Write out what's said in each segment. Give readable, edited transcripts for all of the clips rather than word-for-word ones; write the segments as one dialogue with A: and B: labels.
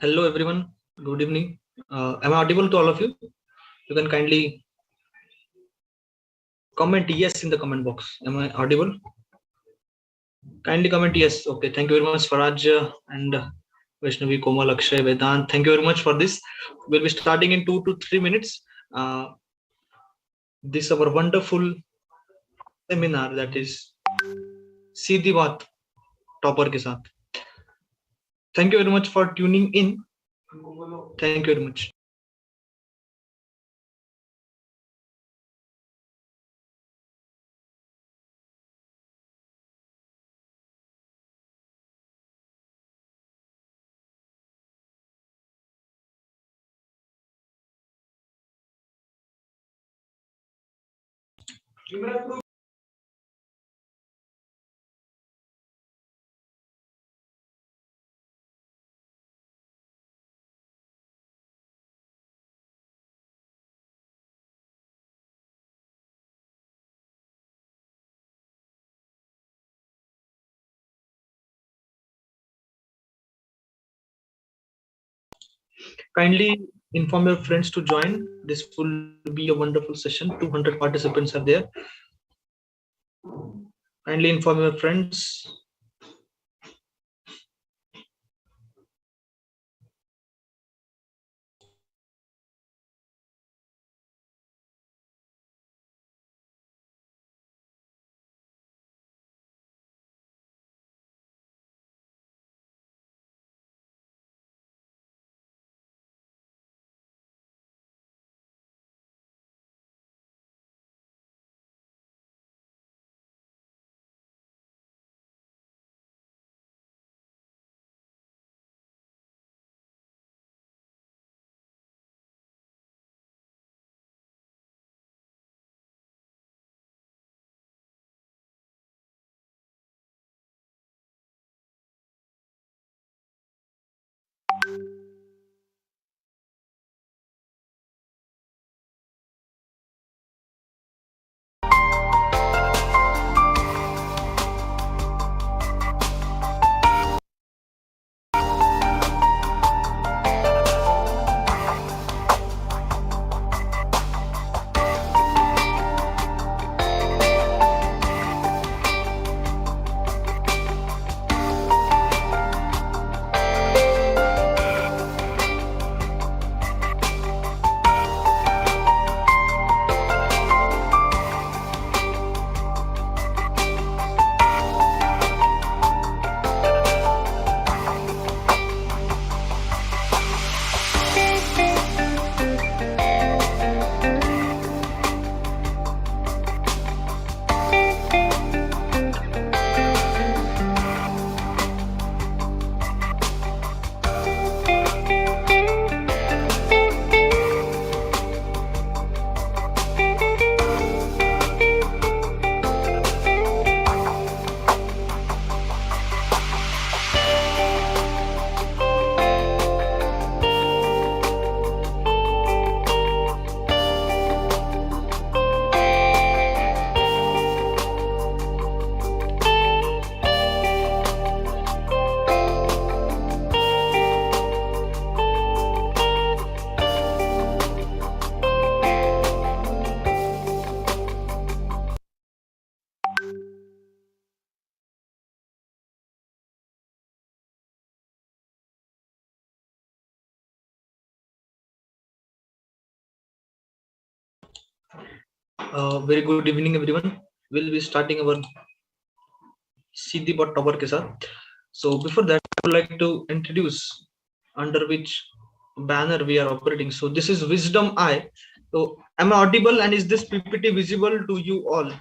A: Hello everyone, good evening. Am I audible to all of you? You can kindly comment yes in the comment box. Am I audible? Kindly comment yes. Okay, thank you very much, Faraj and Vaishnavi, Komal, Akshay, Vedant. Thank you very much for this. We'll be starting in 2 to 3 minutes. This our wonderful seminar that is सीधी बात topper के साथ. Thank you very much for tuning in. Thank you very much. Kindly inform your friends to join. This will be a wonderful session. 200 participants are there. Kindly inform your friends. Very good evening, everyone. We'll be starting our सीधी बात topper के साथ. So before that, I would like to introduce under which banner we are operating. So this is Wisdom Eye. So am I audible and is this PPT visible to you all?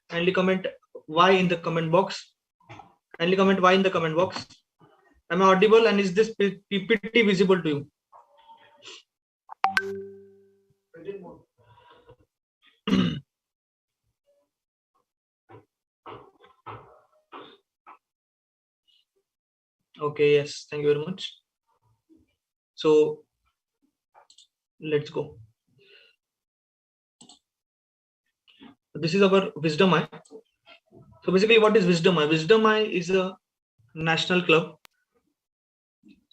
A: Kindly comment Y in the comment box. Kindly comment Y in the comment box. Am I audible and is this PPT visible to you? Okay, yes, thank you very much. So let's go. This is our Wisdom Eye. So basically, what is Wisdom Eye? Wisdom Eye is a national club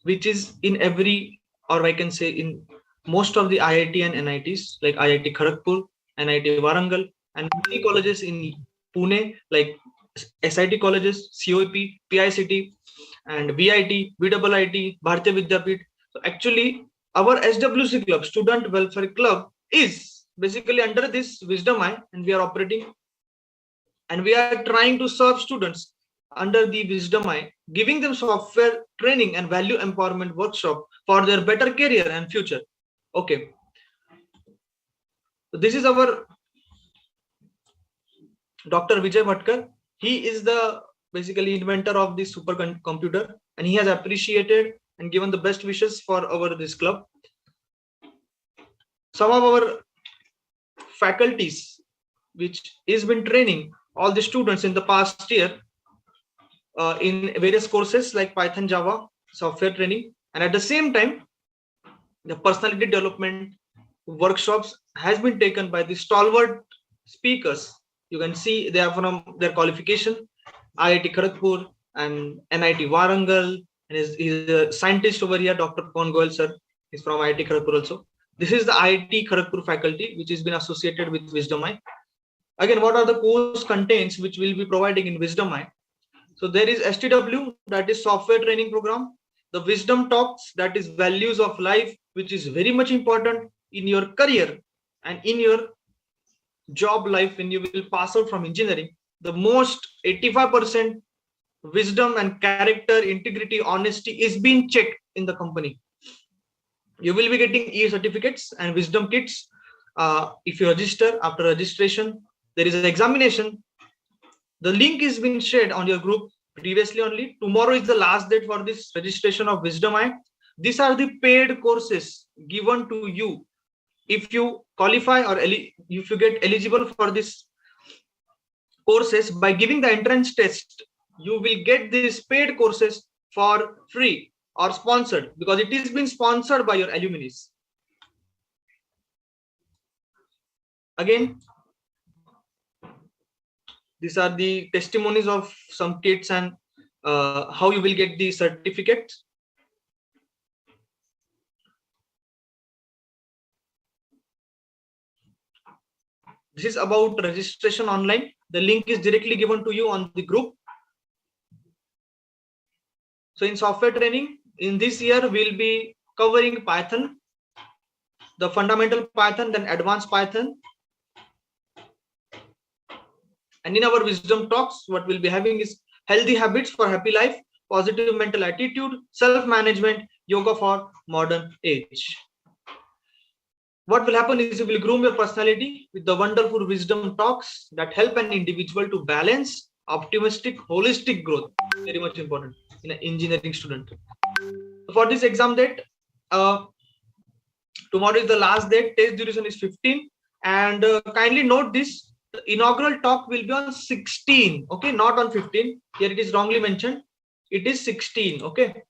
A: which is in every, or I can say in most of the IIT and NITs, like IIT Kharagpur, NIT Warangal, and many colleges in Pune, like SIT colleges, COEP, PICT, and VIT, VIIT, Bharatiya Vidyapeeth. So actually, our SWC club, Student Welfare Club, is basically under this Wisdom Eye, and we are operating and we are trying to serve students under the Wisdom Eye, giving them software training and value empowerment workshop for their better career and future. Okay. So this is our Dr. Vijay Bhatkar. He is the basically inventor of this supercomputer, and he has appreciated and given the best wishes for our this club. Some of our faculties, which has been training all the students in the past year in various courses like Python, Java, software training, and at the same time, the personality development workshops has been taken by the stalwart speakers. You can see they are from their qualification, IIT Kharagpur and NIT Warangal, and he's a scientist over here, Dr. Pawan Goyal sir. He's from IIT Kharagpur also. This is the IIT Kharagpur faculty, which has been associated with Wisdom Eye. Again, what are the course contents which we'll be providing in Wisdom Eye? So there is STW, that is software training program. The Wisdom Talks, that is values of life, which is very much important in your career and in your job life when you will pass out from engineering. The most 85% wisdom and character, integrity, honesty is being checked in the company. You will be getting e-certificates and wisdom kits if you register. After registration, there is an examination. The link is being shared on your group previously only. Tomorrow is the last date for this registration of Wisdom Eye. These are the paid courses given to you if you qualify or if you get eligible for this courses by giving the entrance test. You will get these paid courses for free or sponsored, because it is being sponsored by your alumni. Again, these are the testimonies of some kids and how you will get the certificate. This is about registration online. The link is directly given to you on the group. So in software training, in this year, we'll be covering Python, the fundamental Python, then advanced Python. And in our Wisdom Talks, what we'll be having is healthy habits for happy life, positive mental attitude, self-management, yoga for modern age. What will happen is you will groom your personality with the wonderful Wisdom Talks that help an individual to balance optimistic, holistic growth. Very much important in an engineering student. For this exam date, tomorrow is the last date. Test duration is 15. And kindly note this, the inaugural talk will be on 16. Okay, not on 15. Here it is wrongly mentioned. It is 16. Okay.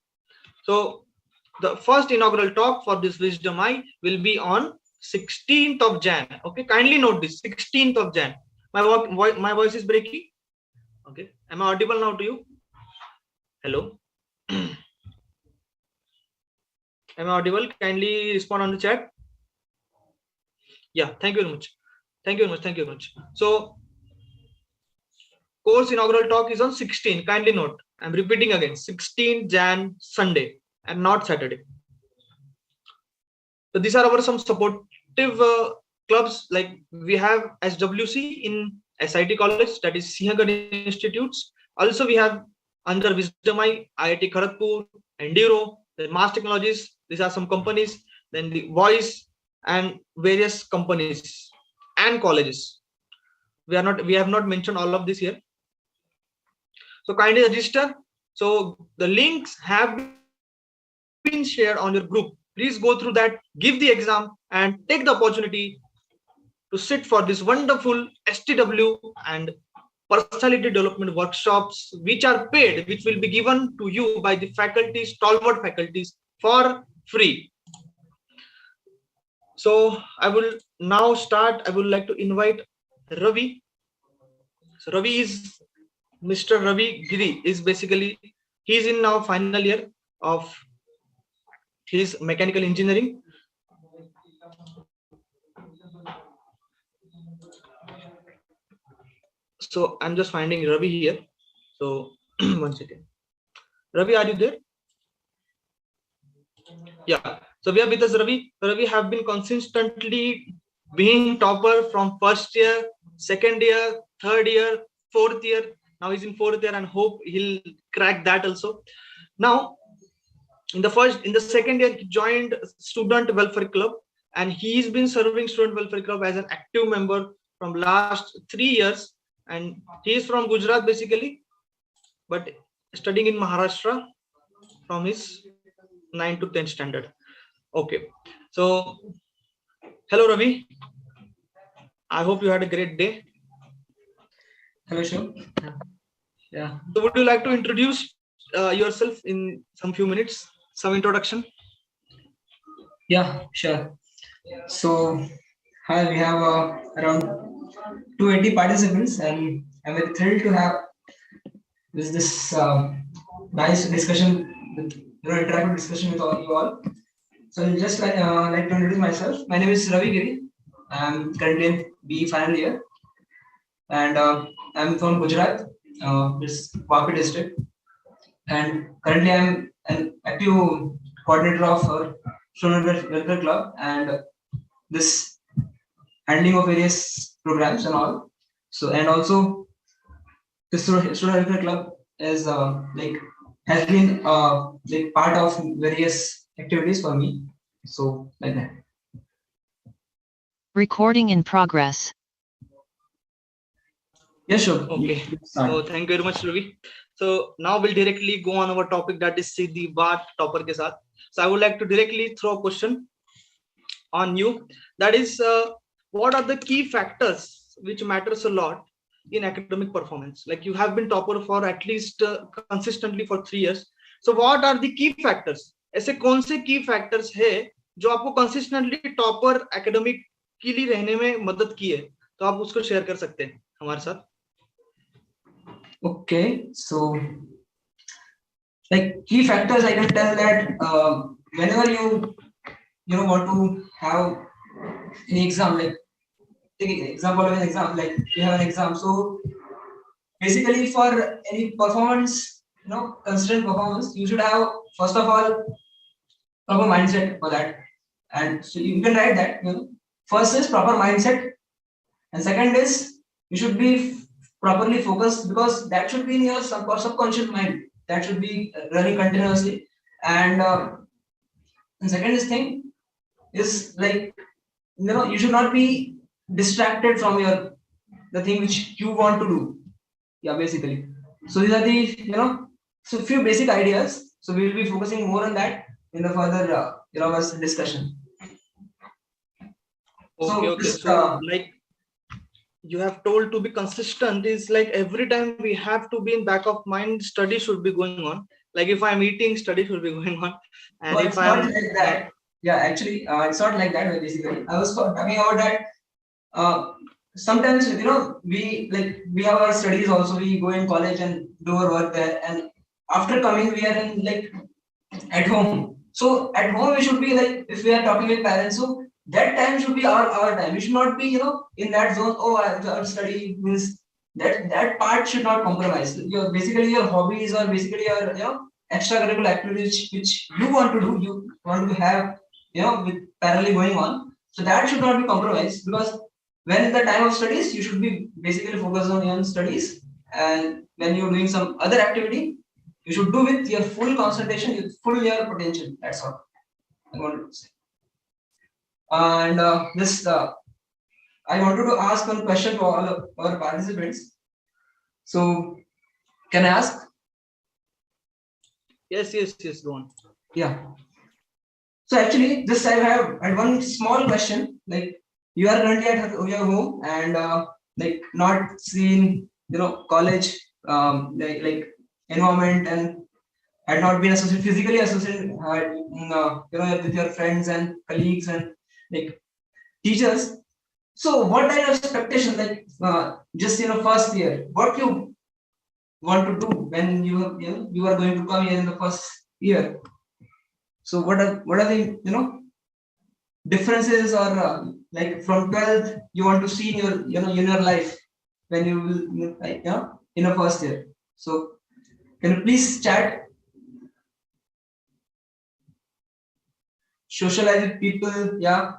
A: So the first inaugural talk for this Wisdom Eye will be on 16th of Jan. Okay, kindly note this, 16th of Jan. My voice is breaking. Okay, am I audible now to you? Hello. Am I audible? Kindly respond on the chat. Yeah, thank you very much. Thank you very much. Thank you very much. So, course inaugural talk is on 16. Kindly note. I'm repeating again. 16 Jan Sunday and not Saturday. So these are our some supportive clubs, like we have SWC in SIT College, that is Sinhagad Institutes. Also, we have under Wisdom Eye, IIT Kharagpur, Enduro, the Mass Technologies. These are some companies. Then the Voice and various companies and colleges. We have not mentioned all of this here. So kindly register. So the links have been shared on your group. Please go through that, give the exam, and take the opportunity to sit for this wonderful STW and personality development workshops, which are paid, which will be given to you by the faculty, stalwart faculties, for free. So I will now start. I would like to invite Ravi. So Ravi is Mr. Ravi Giri is basically, he is in now final year of He's mechanical engineering. So I'm just finding Ravi here. So one second. Ravi, are you there? Yeah. So we are with us, Ravi. Ravi have been consistently being topper from first year, second year, third year, fourth year. Now he's in fourth year and hope he'll crack that also. Now, in the second year, he joined Student Welfare Club, and he's been serving Student Welfare Club as an active member from last 3 years. And he is from Gujarat basically, but studying in Maharashtra from his 9 to 10 standard. Okay. So, hello Ravi. I hope you had a great day.
B: Hello, sure. Yeah.
A: So, would you like to introduce yourself in some few minutes? Some introduction.
B: Yeah, sure. So, hi, we have around 280 participants, and I'm very thrilled to have this nice discussion, interactive discussion with all you all. So, I'll just like to introduce myself. My name is Ravi Giri. I'm currently in BE final year, and I'm from Gujarat, this Vapi district. And currently I'm an active coordinator of Student Welfare Club and this handling of various programs and all. So and also the Student Welfare Club is like has been like part of various activities for me. So like that.
C: Recording in progress.
B: Yeah, sure.
A: Okay. So thank you very much, Ravi. So now we'll directly go on our topic, that is Siddhi Baat topper ke saath. So I would like to directly throw a question on you. That is, what are the key factors which matters a lot in academic performance? Like you have been topper for at least consistently for 3 years. So what are the key factors? ऐसे कौन से key factors है जो आपको consistently topper academic के लिए रहने में मदद की है? तो आप उसको शेयर कर सकते हैं हमारे साथ.
B: Okay, so like key factors, I can tell that whenever you want to have an exam, like take an example of an exam, like you have an exam. So basically, for any performance, consistent performance, you should have first of all proper mindset for that, and so you can write that. First is proper mindset, and second is you should be properly focused, because that should be in your subconscious mind. That should be running continuously, and second is thing is like you should not be distracted from the thing which you want to do. Yeah, basically. So these are the so few basic ideas. So we will be focusing more on that in the further discussion.
A: Okay. So like you have told, to be consistent is like every time we have to be in back of mind, study should be going on. Like if I'm eating, study should be going on. And
B: well,
A: if I'm
B: not like that. Yeah, actually, it's not like that basically. I was talking about that. Sometimes we have our studies also. We go in college and do our work there, and after coming we are in like at home. So at home we should be like, if we are talking with parents, so that time should be our time. We should not be in that zone. Oh, our study means that part should not compromise. Basically your hobbies, or basically your extracurricular activities which you want to do, you want to have with parallelly going on. So that should not be compromised, because when in the time of studies, you should be basically focused on your studies, and when you're doing some other activity, you should do with your full concentration, with full your potential. That's all I wanted to say. And I wanted to ask one question to all of our participants. So, can I ask?
A: Yes, go on.
B: Yeah. So actually, this I have one small question. Like you are currently at your home and like not seeing college like environment, and had not been physically associated with your friends and colleagues and like teachers. So what kind of expectation, like just first year, what you want to do when you are going to come here in the first year? So what are the, you know, differences, or like from 12th you want to see in your, you know, in your life when you will, like, you know, in a first year. So can you please chat? Socialize with people. Yeah.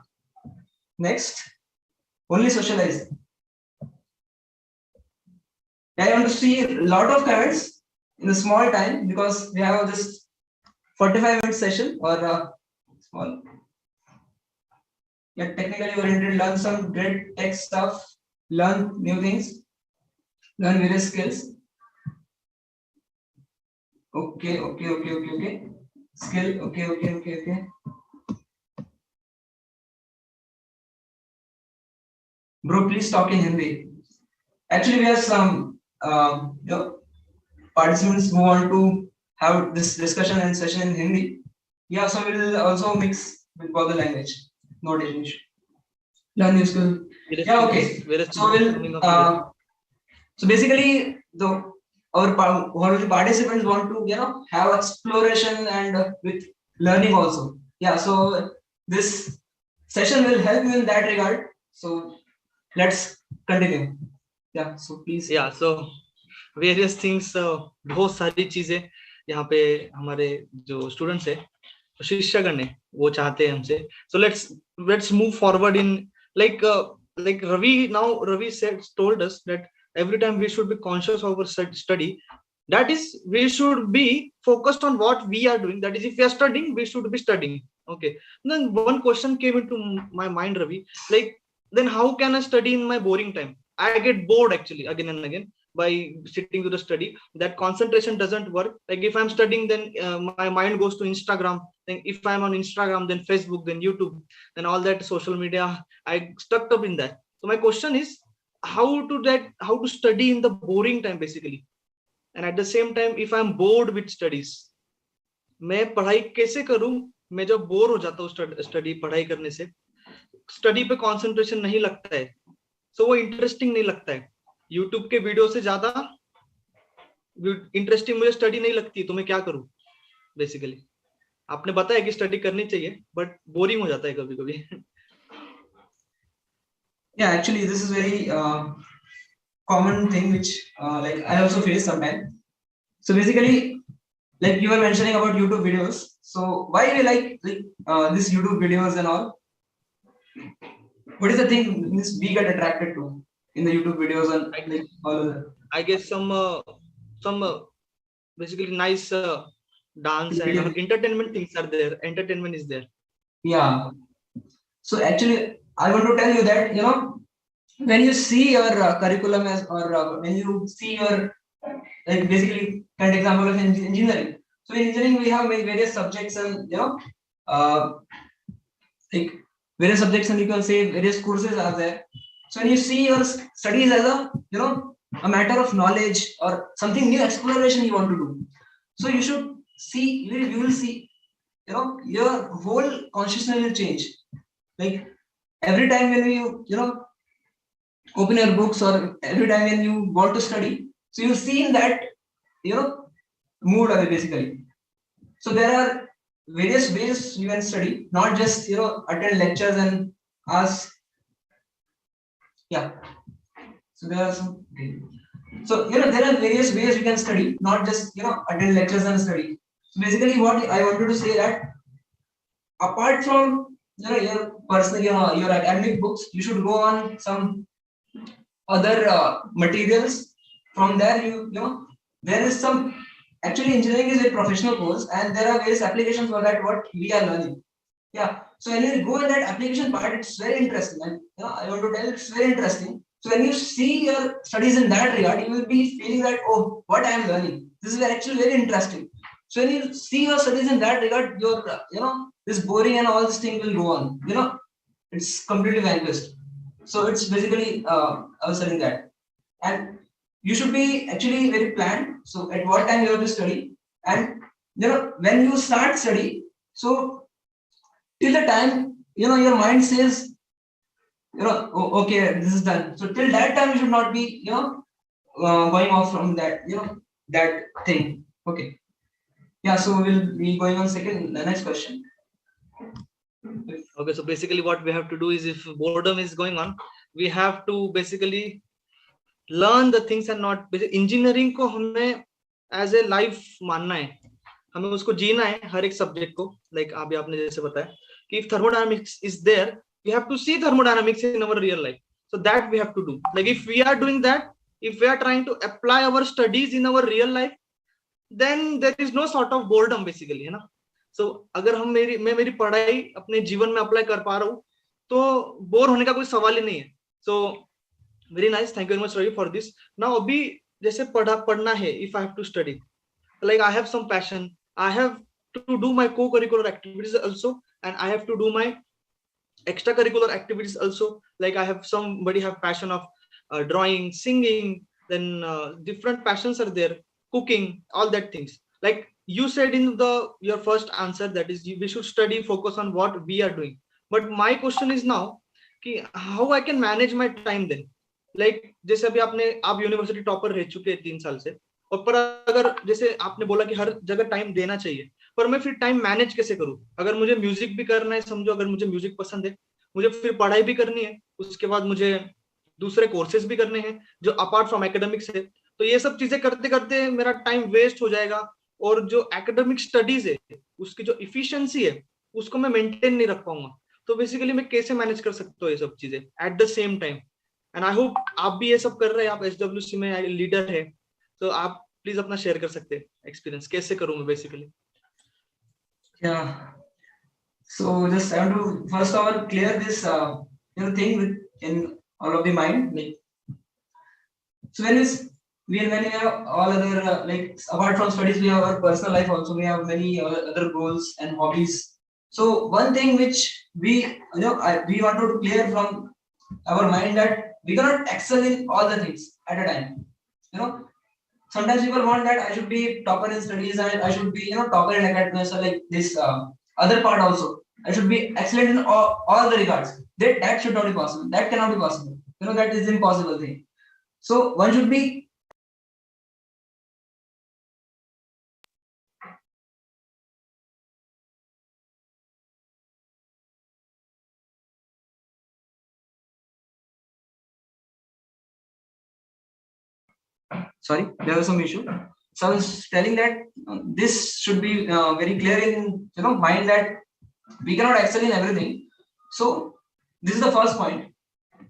B: Next. Only socialize. I want to see a lot of comments in a small time because we have this 45-minute session, or small. Yeah, technically oriented, learn some great tech stuff, learn new things, learn various skills. Okay. Skill. Okay. Bro, please talk in Hindi. Actually, we have some you know, participants who want to have this discussion and session in Hindi. Yeah, so we'll also mix with both the language. No issue. Learn new skill. Yeah, okay. So we'll so basically our participants want to, you know, have exploration and with learning also. Yeah, so this session will help you in that regard. So let's continue. Yeah, so please.
A: Yeah, so various things, बहुत सारी चीजें यहाँ पे हमारे जो students है, शिक्षकगण है, वो चाहते हैं हमसे. So let's move forward in like Ravi told us that every time we should be conscious of our study. That is, we should be focused on what we are doing. That is, if we are studying, we should be studying. Okay. And then one question came into my mind, Ravi, like, then how can I study in my boring time? I get bored actually again and again by sitting to the study. That concentration doesn't work. Like if I'm studying, then my mind goes to Instagram. Then if I'm on Instagram, then Facebook, then YouTube, then all that social media, I stuck up in that. So my question is, how to study in the boring time basically, and at the same time, if I'm bored with studies, मैं पढ़ाई कैसे करूं? मैं जब bore हो जाता हूँ study पढ़ाई करने से, स्टडी पे कंसंट्रेशन नहीं लगता है, सो वो इंटरेस्टिंग नहीं लगता है. यूट्यूब के वीडियो से ज्यादा इंटरेस्टिंग मुझे स्टडी नहीं लगती, तो मैं क्या करूं बेसिकली? आपने बताया कि स्टडी करनी चाहिए, बट बोरिंग हो जाता है कभी कभी.
B: Yeah, actually this is very common thing which like I also face sometimes. So basically, like you were mentioning about YouTube videos. So why you like this YouTube videos and all? What is the thing we get attracted to in the YouTube videos and like all of that?
A: I guess some basically nice dance and entertainment things are there. Entertainment is there.
B: Yeah. So actually, I want to tell you that, you know, when you see your curriculum as, or when you see your like basically an example of engineering. So in engineering we have various subjects, and you know, like various subjects, and you can say various courses are there. So when you see your studies as a, you know, a matter of knowledge or something new exploration you want to do, so you should see, you will see, you know, your whole consciousness will change. Like every time when you know, open your books, or every time when you want to study, so you see in that, you know, mood basically. So there are various ways you can study, not just, you know, attend lectures and ask. Yeah. So there are some. So you know, there are various ways you can study, not just, you know, attend lectures and study. So basically, what I wanted to say that apart from, you know, your personal, you know, your academic books, you should go on some other materials. From there, you know, there is some, actually engineering is a professional course, and there are various applications for that what we are learning. Yeah. So when you go in that application part, it's very interesting, and you know, I want to tell you, it's very interesting. So when you see your studies in that regard, you will be feeling that, oh, what I am learning, this is actually very interesting. So when you see your studies in that regard, your you know, this boring and all this thing will go on. You know, it's completely vanquished. So it's basically I was saying that, and you should be actually very planned. So at what time you have to study, and you know, when you start study, so till the time, you know, your mind says, you know, oh, okay, this is done. So till that time, you should not be, you know, going off from that, you know, that thing. Okay. Yeah, so we'll be going on the next question.
A: Okay, so basically what we have to do is, if boredom is going on, we have to basically learn the things and not engineering को हमें as a life मानना है, हमें उसको जीना है हर एक subject को. Like अभी आपने जैसे बताया कि if thermodynamics is there, we have to see thermodynamics in our real life. So that we have to do. Like if we are doing that, if we are trying to apply our studies in our real life, then there is no sort of boredom basically, है ना. So अगर मैं मेरी पढ़ाई अपने जीवन में apply कर पा रहा हूँ, तो बोर होने का कोई सवाल ही नहीं है. So very nice, thank you very much Ravi for this. Now अभी जैसे पढ़ना है, if I have to study, like I have some passion, I have to do my co-curricular activities also, and I have to do my extracurricular activities also. Like I have somebody have passion of drawing, singing, then different passions are there, cooking, all that things. Like you said in your first answer, that is we should study, focus on what we are doing. But my question is now कि how I can manage my time then. Like जैसे अभी आप university topper रह चुके हैं 3 साल से, और पर अगर जैसे आपने बोला कि हर जगह टाइम देना चाहिए, पर मैं फिर टाइम मैनेज कैसे करूं? अगर मुझे म्यूजिक भी करना है, समझो अगर मुझे म्यूजिक पसंद है, मुझे फिर पढ़ाई भी करनी है, उसके बाद मुझे दूसरे कोर्सेज भी करने हैं जो अपार्ट फ्रॉम एकेडमिक्स है, तो ये सब चीजें करते करते मेरा टाइम वेस्ट हो जाएगा, और जो एकेडमिक स्टडीज है उसकी जो इफिशिएंसी है उसको मैं मेंटेन नहीं रख पाऊंगा. तो बेसिकली मैं कैसे मैनेज कर सकता हूँ ये सब चीजें eight the same time? And I hope आप भी ये सब कर रहे हैं, आप एसडब्ल्यूसी में लीडर है, तो आप प्लीज अपना शेयर कर सकते हैं एक्सपीरियंस, कैसे करूँ मैं basically.
B: Yeah. So just I want to first of all clear this thing in all of the mind. Like, so when we have all other like apart from studies, we have our personal life also. We have many other goals and hobbies. So one thing which we wanted to clear from our mind that we cannot excel in all the things at a time. You know, sometimes people want that I should be topper in studies and I should be topper in academics or like this other part also. I should be excellent in all the regards. That should not be possible. That cannot be possible. That is impossible thing. So one should be sorry, there was some issue. So I was telling that this should be very clear in mind that we cannot excel in everything. So this is the first point.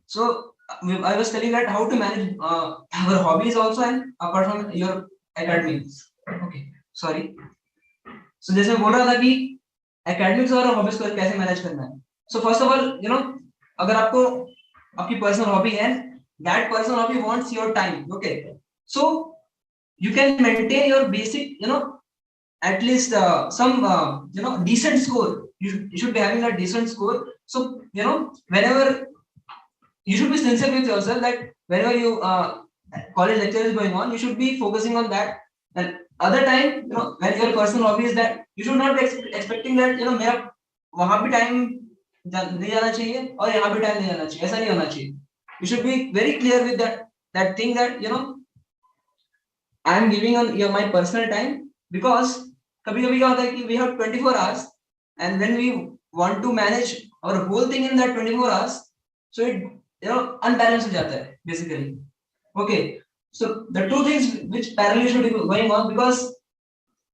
B: So I was telling that how to manage our hobbies also and apart from your academics. Okay, sorry. So जैसे मैं बोल रहा था कि academics और hobbies को कैसे manage करना है. So first of all, अगर आपको आपकी personal hobby है, that personal hobby wants your time. Okay, so you can maintain your basic, at least some decent score. You should be having a decent score. So whenever you should be sincere with yourself that whenever you college lecture is going on, you should be focusing on that. And other time, when your personal hobby is that, you should not be expecting that मेरा वहाँ भी time नहीं जाना चाहिए और यहाँ भी time नहीं जाना चाहिए. ऐसा नहीं होना चाहिए. You should be very clear with that thing that I am giving on my personal time, because कभी-कभी क्या होता है कि we have 24 hours and when we want to manage our whole thing in that 24 hours, so it unbalanced हो जाता है basically. Okay, so the two things which parallel should be going on, because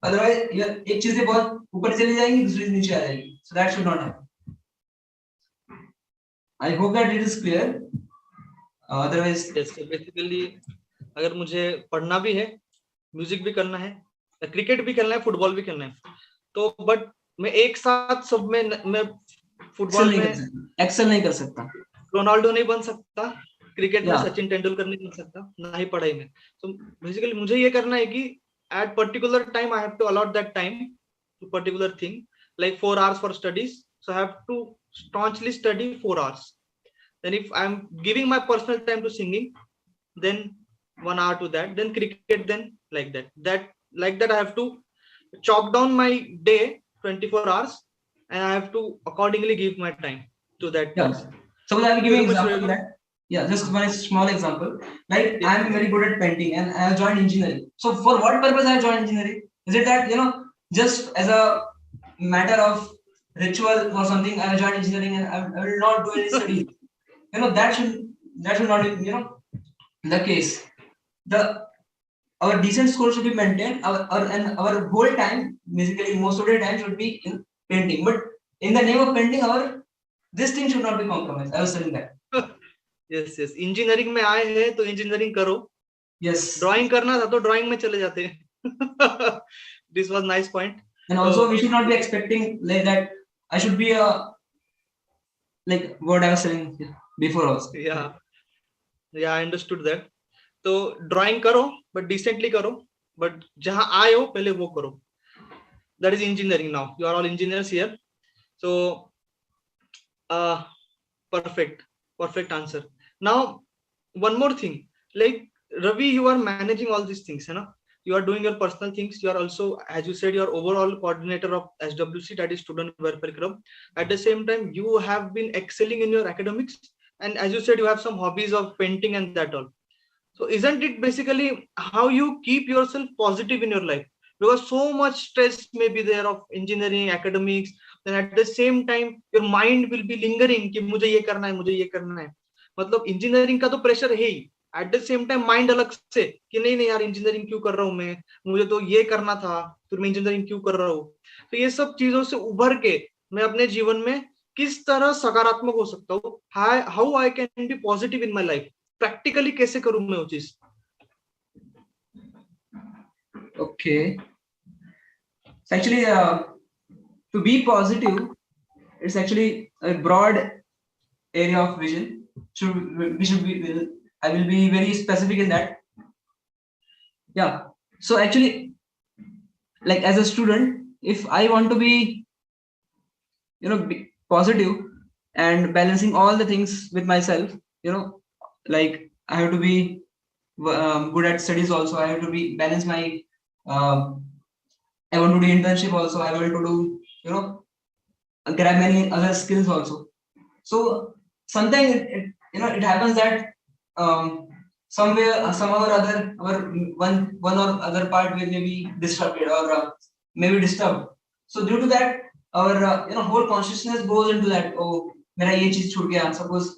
B: otherwise एक चीजें बहुत ऊपर चली जाएंगी, दूसरी नीचे आ जाएगी. So that should not happen. I hope that it is clear. Otherwise,
A: yes, so basically अगर मुझे पढ़ना भी है, म्यूजिक भी करना है, क्रिकेट भी खेलना है, फुटबॉल भी खेलना है, तो बट मैं एक साथ सब में मैं फुटबॉल में
B: एक्सेल नहीं कर सकता,
A: रोनाल्डो नहीं बन सकता, क्रिकेट में सचिन तेंदुलकर नहीं बन सकता, ना ही पढ़ाई में. तो बेसिकली मुझे ये करना है कि at particular time I have to allot that time to particular thing, like 4 hours for studies, so I have to staunchly study 4 hours. Then if I'm giving my personal time to singing, then 1 hour to that, then cricket, then like that I have to chop down my day 24 hours and I have to accordingly give my time to that.
B: So I'll give you an example of that. Yeah, just one small example. Like I'm very good at painting and I have joined engineering. So for what purpose I have joined engineering? Is it that just as a matter of ritual or something, I joined engineering and I will not do any studies. That should not be, the case. Our decent score should be maintained. Our whole time, basically most of the time, should be in painting. But in the name of painting, this thing should not be compromised. I was saying that.
A: Yes, yes. Engineering में आए हैं तो engineering करो.
B: Yes.
A: Drawing करना था तो drawing में चले जाते. This was nice point.
B: And also, we should not be expecting like that. I should be like what I was saying before also.
A: Yeah, I understood that. तो drawing करो but decently करो, but जहां आए हो पहले वो करो. That is engineering. Now you are all engineers here. So perfect answer. Now one more thing, like Ravi, you are managing all these things, you are doing your personal things. You are also, as you said, you are overall coordinator of SWC, that is Student Welfare Club. At the same time, you have been excelling in your academics, and as you said, you have some hobbies of painting and that all. So isn't it basically how you keep yourself positive in your life? Because so much stress may be there of engineering, academics, then at the same time your mind will be lingering कि मुझे ये करना है. मतलब engineering का तो pressure है ही, at the same time mind अलग से कि नहीं यार इंजीनियरिंग क्यों कर रहा हूँ मैं, मुझे तो ये करना था, फिर मैं इंजीनियरिंग क्यों कर रहा हूँ. तो ये सब चीजों से उभर के मैं अपने जीवन में किस तरह सकारात्मक हो सकता हूँ, how I can be positive in my life, practically कैसे करूं मैं वो चीज.
B: Okay. Actually, to be positive, it's actually a broad area of vision. I will be very specific in that. Yeah. So actually, like as a student, if I want to be, be positive and balancing all the things with myself, like I have to be good at studies also. I have to be balance my. I want to do internship also. I want to do grab many other skills also. So sometimes it happens that somewhere somehow or other our one or other part will maybe disrupted or maybe disturbed. So due to that, our whole consciousness goes into that. Oh, मेरा ये चीज छूट गया. Suppose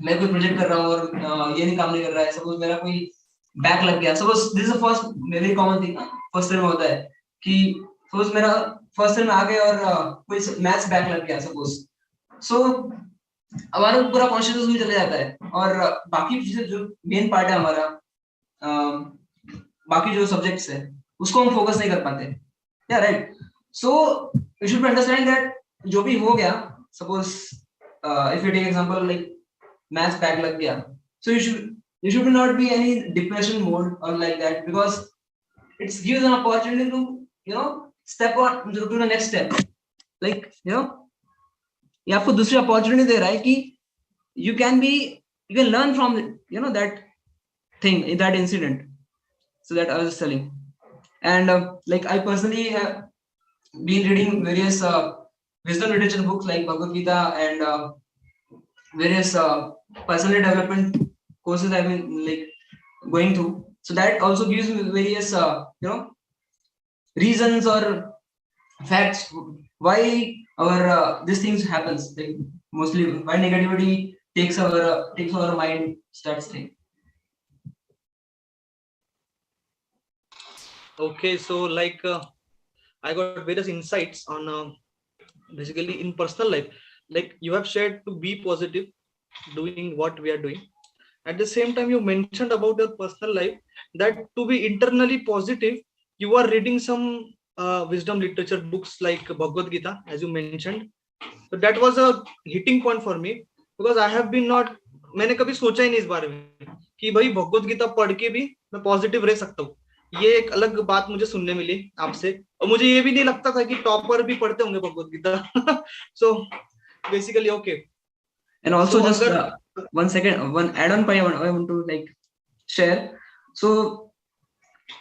B: मैं कोई project कर रहा हूँ और ये नहीं काम नहीं कर रहा है. Suppose मेरा कोई बैक लग गया. Suppose this is the first very common thing. First year में होता है कि सपोज मेरा फर्स्ट ईयर में आ गए और कोई मैथ्स बैक लग गया सपोज. सो हमारा पूरा कॉन्शियसनेस में चले जाता है और बाकी चीजें जो मेन पार्ट है हमारा, बाकी जो सब्जेक्ट्स है उसको हम फोकस नहीं कर पाते. Yeah right. So you should understand that जो भी हो गया, suppose if you take example like maths back लग गया, सो you should not be any depression mode or like that, because it gives an opportunity to step on to the next step. Like ये आपको दूसरी opportunity दे रहा है कि you can learn from that thing, that incident. So that I was telling. And like I personally have been reading various wisdom literature books like Bhagavad Gita and various personal development courses I've been like going through. So that also gives me various reasons or facts why our these things happens, like mostly why negativity takes our mind, starts thing.
A: Okay, so like I got various insights on basically in personal life, like you have shared to be positive doing what we are doing. At the same time, you mentioned about your personal life that to be internally positive, you are reading some wisdom literature books like Bhagavad Gita, as you mentioned. So that was a hitting point for me, because I have been not, मैंने कभी सोचा ही नहीं इस बारे में कि भाई भगवद गीता पढ़ के भी मैं पॉजिटिव रह सकता हूँ. ये एक अलग बात मुझे सुनने मिली आपसे, और मुझे ये भी नहीं लगता था कि टॉपर भी पढ़ते होंगे Bhagavad Gita. So basically, okay.
B: And also so just one second, one add-on point I want to like share. So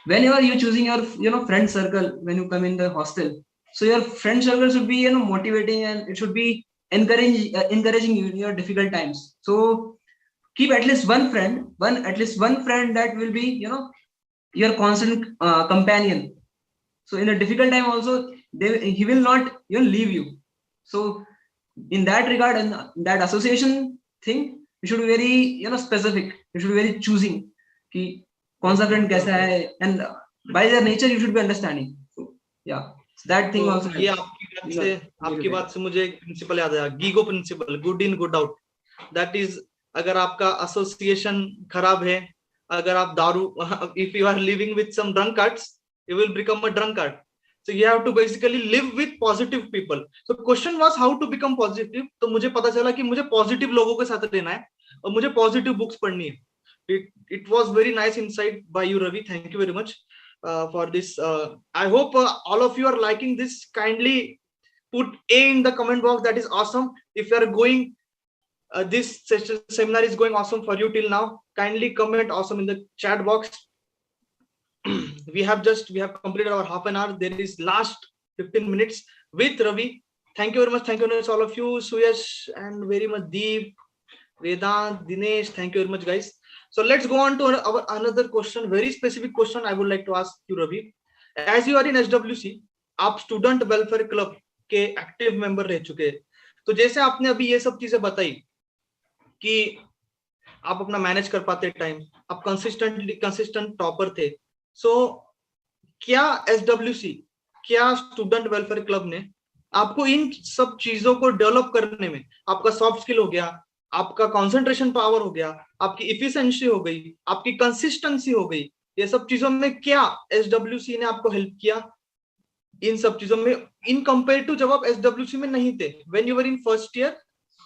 B: whenever you're choosing your friend circle when you come in the hostel, so your friend circle should be motivating, and it should be encouraging you in your difficult times. So keep at least one friend that will be your constant companion. So in a difficult time also, he will not leave you. So in that regard, and that association thing, you should be very specific. You should be very choosing कि कौन सा friend कैसा है, and by their nature you should be understanding. So yeah, so that thing
A: तो
B: also.
A: ये आपकी बात से मुझे एक प्रिंसिपल याद आया, GIGO principle, good in good out. That is, अगर आपका एसोसिएशन खराब है, अगर आप दारू, if you are living with some drunkards, you will become a drunkard. So you have to basically live with positive people. So question was how to become positive. तो मुझे पता चला कि मुझे पॉजिटिव लोगों के साथ रहना है और मुझे पॉजिटिव बुक्स पढ़नी है. It was very nice insight by you, Ravi. Thank you very much for this. I hope all of you are liking this. Kindly put A in the comment box. That is awesome. If you are going, this seminar is going awesome for you till now. Kindly comment awesome in the chat box. We have completed our half an hour. There is last 15 minutes with Ravi. Thank you very much. Thank you very much all of you. Suyash and very much Deep, Vedant, Dinesh. Thank you very much, guys. So let's go on to our another question. Very specific question I would like to ask you, Ravi. As you are in SWC, आप student welfare club के active member रह चुके हैं. तो जैसे आपने अभी ये सब चीजें बताई कि आप अपना मैनेज कर पाते टाइम, आप कंसिस्टेंट टॉपर थे. सो क्या SWC, क्या स्टूडेंट वेलफेयर क्लब ने आपको इन सब चीजों को डेवलप करने में, आपका सॉफ्ट स्किल हो गया, आपका कंसंट्रेशन पावर हो गया, आपकी इफिशिएंसी हो गई, आपकी कंसिस्टेंसी हो गई, ये सब चीजों में क्या SWC ने आपको हेल्प किया इन सब चीजों में, इन कंपेयर टू जब आप SWC में नहीं थे, when you were in first year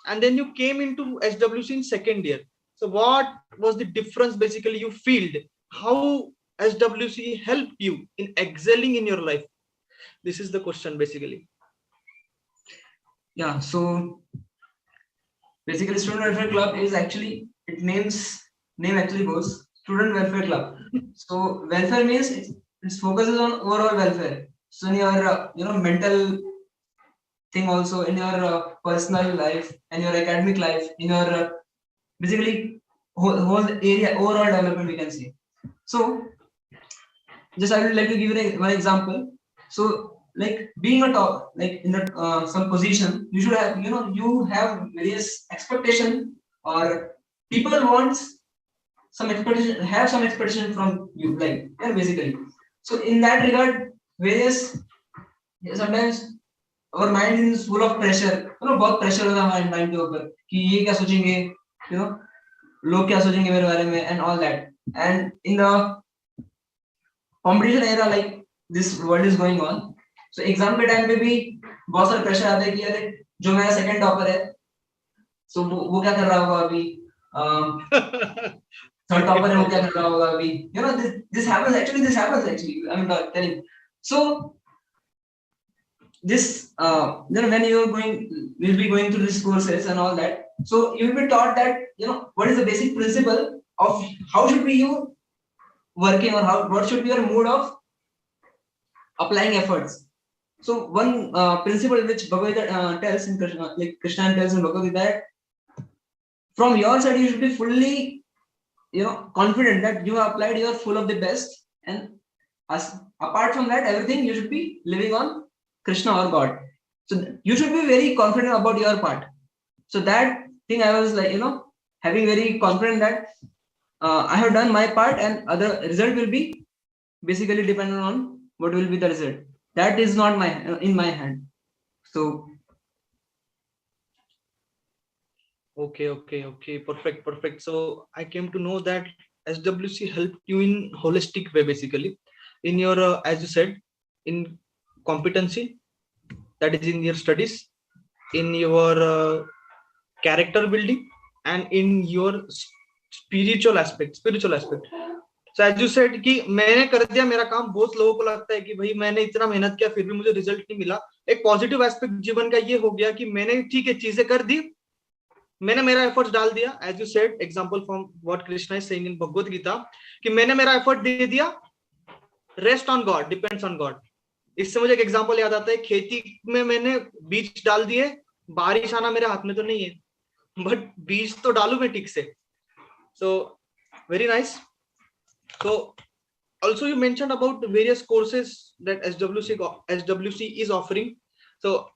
A: and then you came into SWC in second year. So what was the difference basically you felt, how SWC helped you in excelling in your life? This is the question basically.
B: Yeah, so basically student welfare club is actually, it name actually goes student welfare club. So welfare means it focuses on overall welfare. So in your mental thing, also in your personal life and your academic life, in your basically whole area overall development we can see. So just I would like to give you one example. So like being a top, like in some position, you should have you have various expectation, or people want some expectation, have some expectation from you, like basically. So in that regard, various sometimes our mind is full of pressure. बहुत pressure होता है हमारे mind के ऊपर कि ये क्या सोचेंगे, लोग क्या सोचेंगे मेरे बारे में, and all that. And in the competition era like this world is going on, so exam के टाइम पे भी बहुत सारा प्रेशर आता है कि अरे जो मेरा सेकंड टॉपर है, सो वो क्या कर रहा होगा अभी, थर्ड टॉपर है वो क्या कर रहा होगा अभी, this happens actually, I'm telling. So this when you are will be going through these courses and all that, so you will be taught that what is the basic principle of how should be you working, or what should be your mood of applying efforts. So one principle which Bhagavad Gita tells in Krishna, like Krishna tells in Bhagavad Gita, that from your side you should be fully confident that you have applied your full of the best, and apart from that everything you should be living on Krishna or God. So you should be very confident about your part. So that thing I was like having very confident that I have done my part, and other result will be basically dependent on what will be the result. That is not in my hand. So
A: okay, perfect. So I came to know that SWC helped you in holistic way, basically in your as you said, in competency, that is in your studies, in your character building, and in your spiritual aspect. So as you said कि मैंने कर दिया मेरा काम. बहुत लोगों को लगता है कि भाई मैंने इतना मेहनत किया फिर भी मुझे रिजल्ट नहीं मिला. एक पॉजिटिव एस्पेक्ट जीवन का ये हो गया कि मैंने ठीक है चीजें कर दी, मैंने मेरा एफर्ट्स डाल दिया. As you said, example from what Krishna is saying in Bhagavad Gita, कि मैंने मेरा एफर्ट दे दिया, rest on God, depends on God. इससे मुझे एक एग्जांपल याद आता है, खेती में मैंने बीज डाल दिए, बारिश आना मेरे हाथ में तो नहीं है, बट बीज तो डालू मैं ठीक से. So very nice. So also you mentioned about the various courses that SWC is offering. So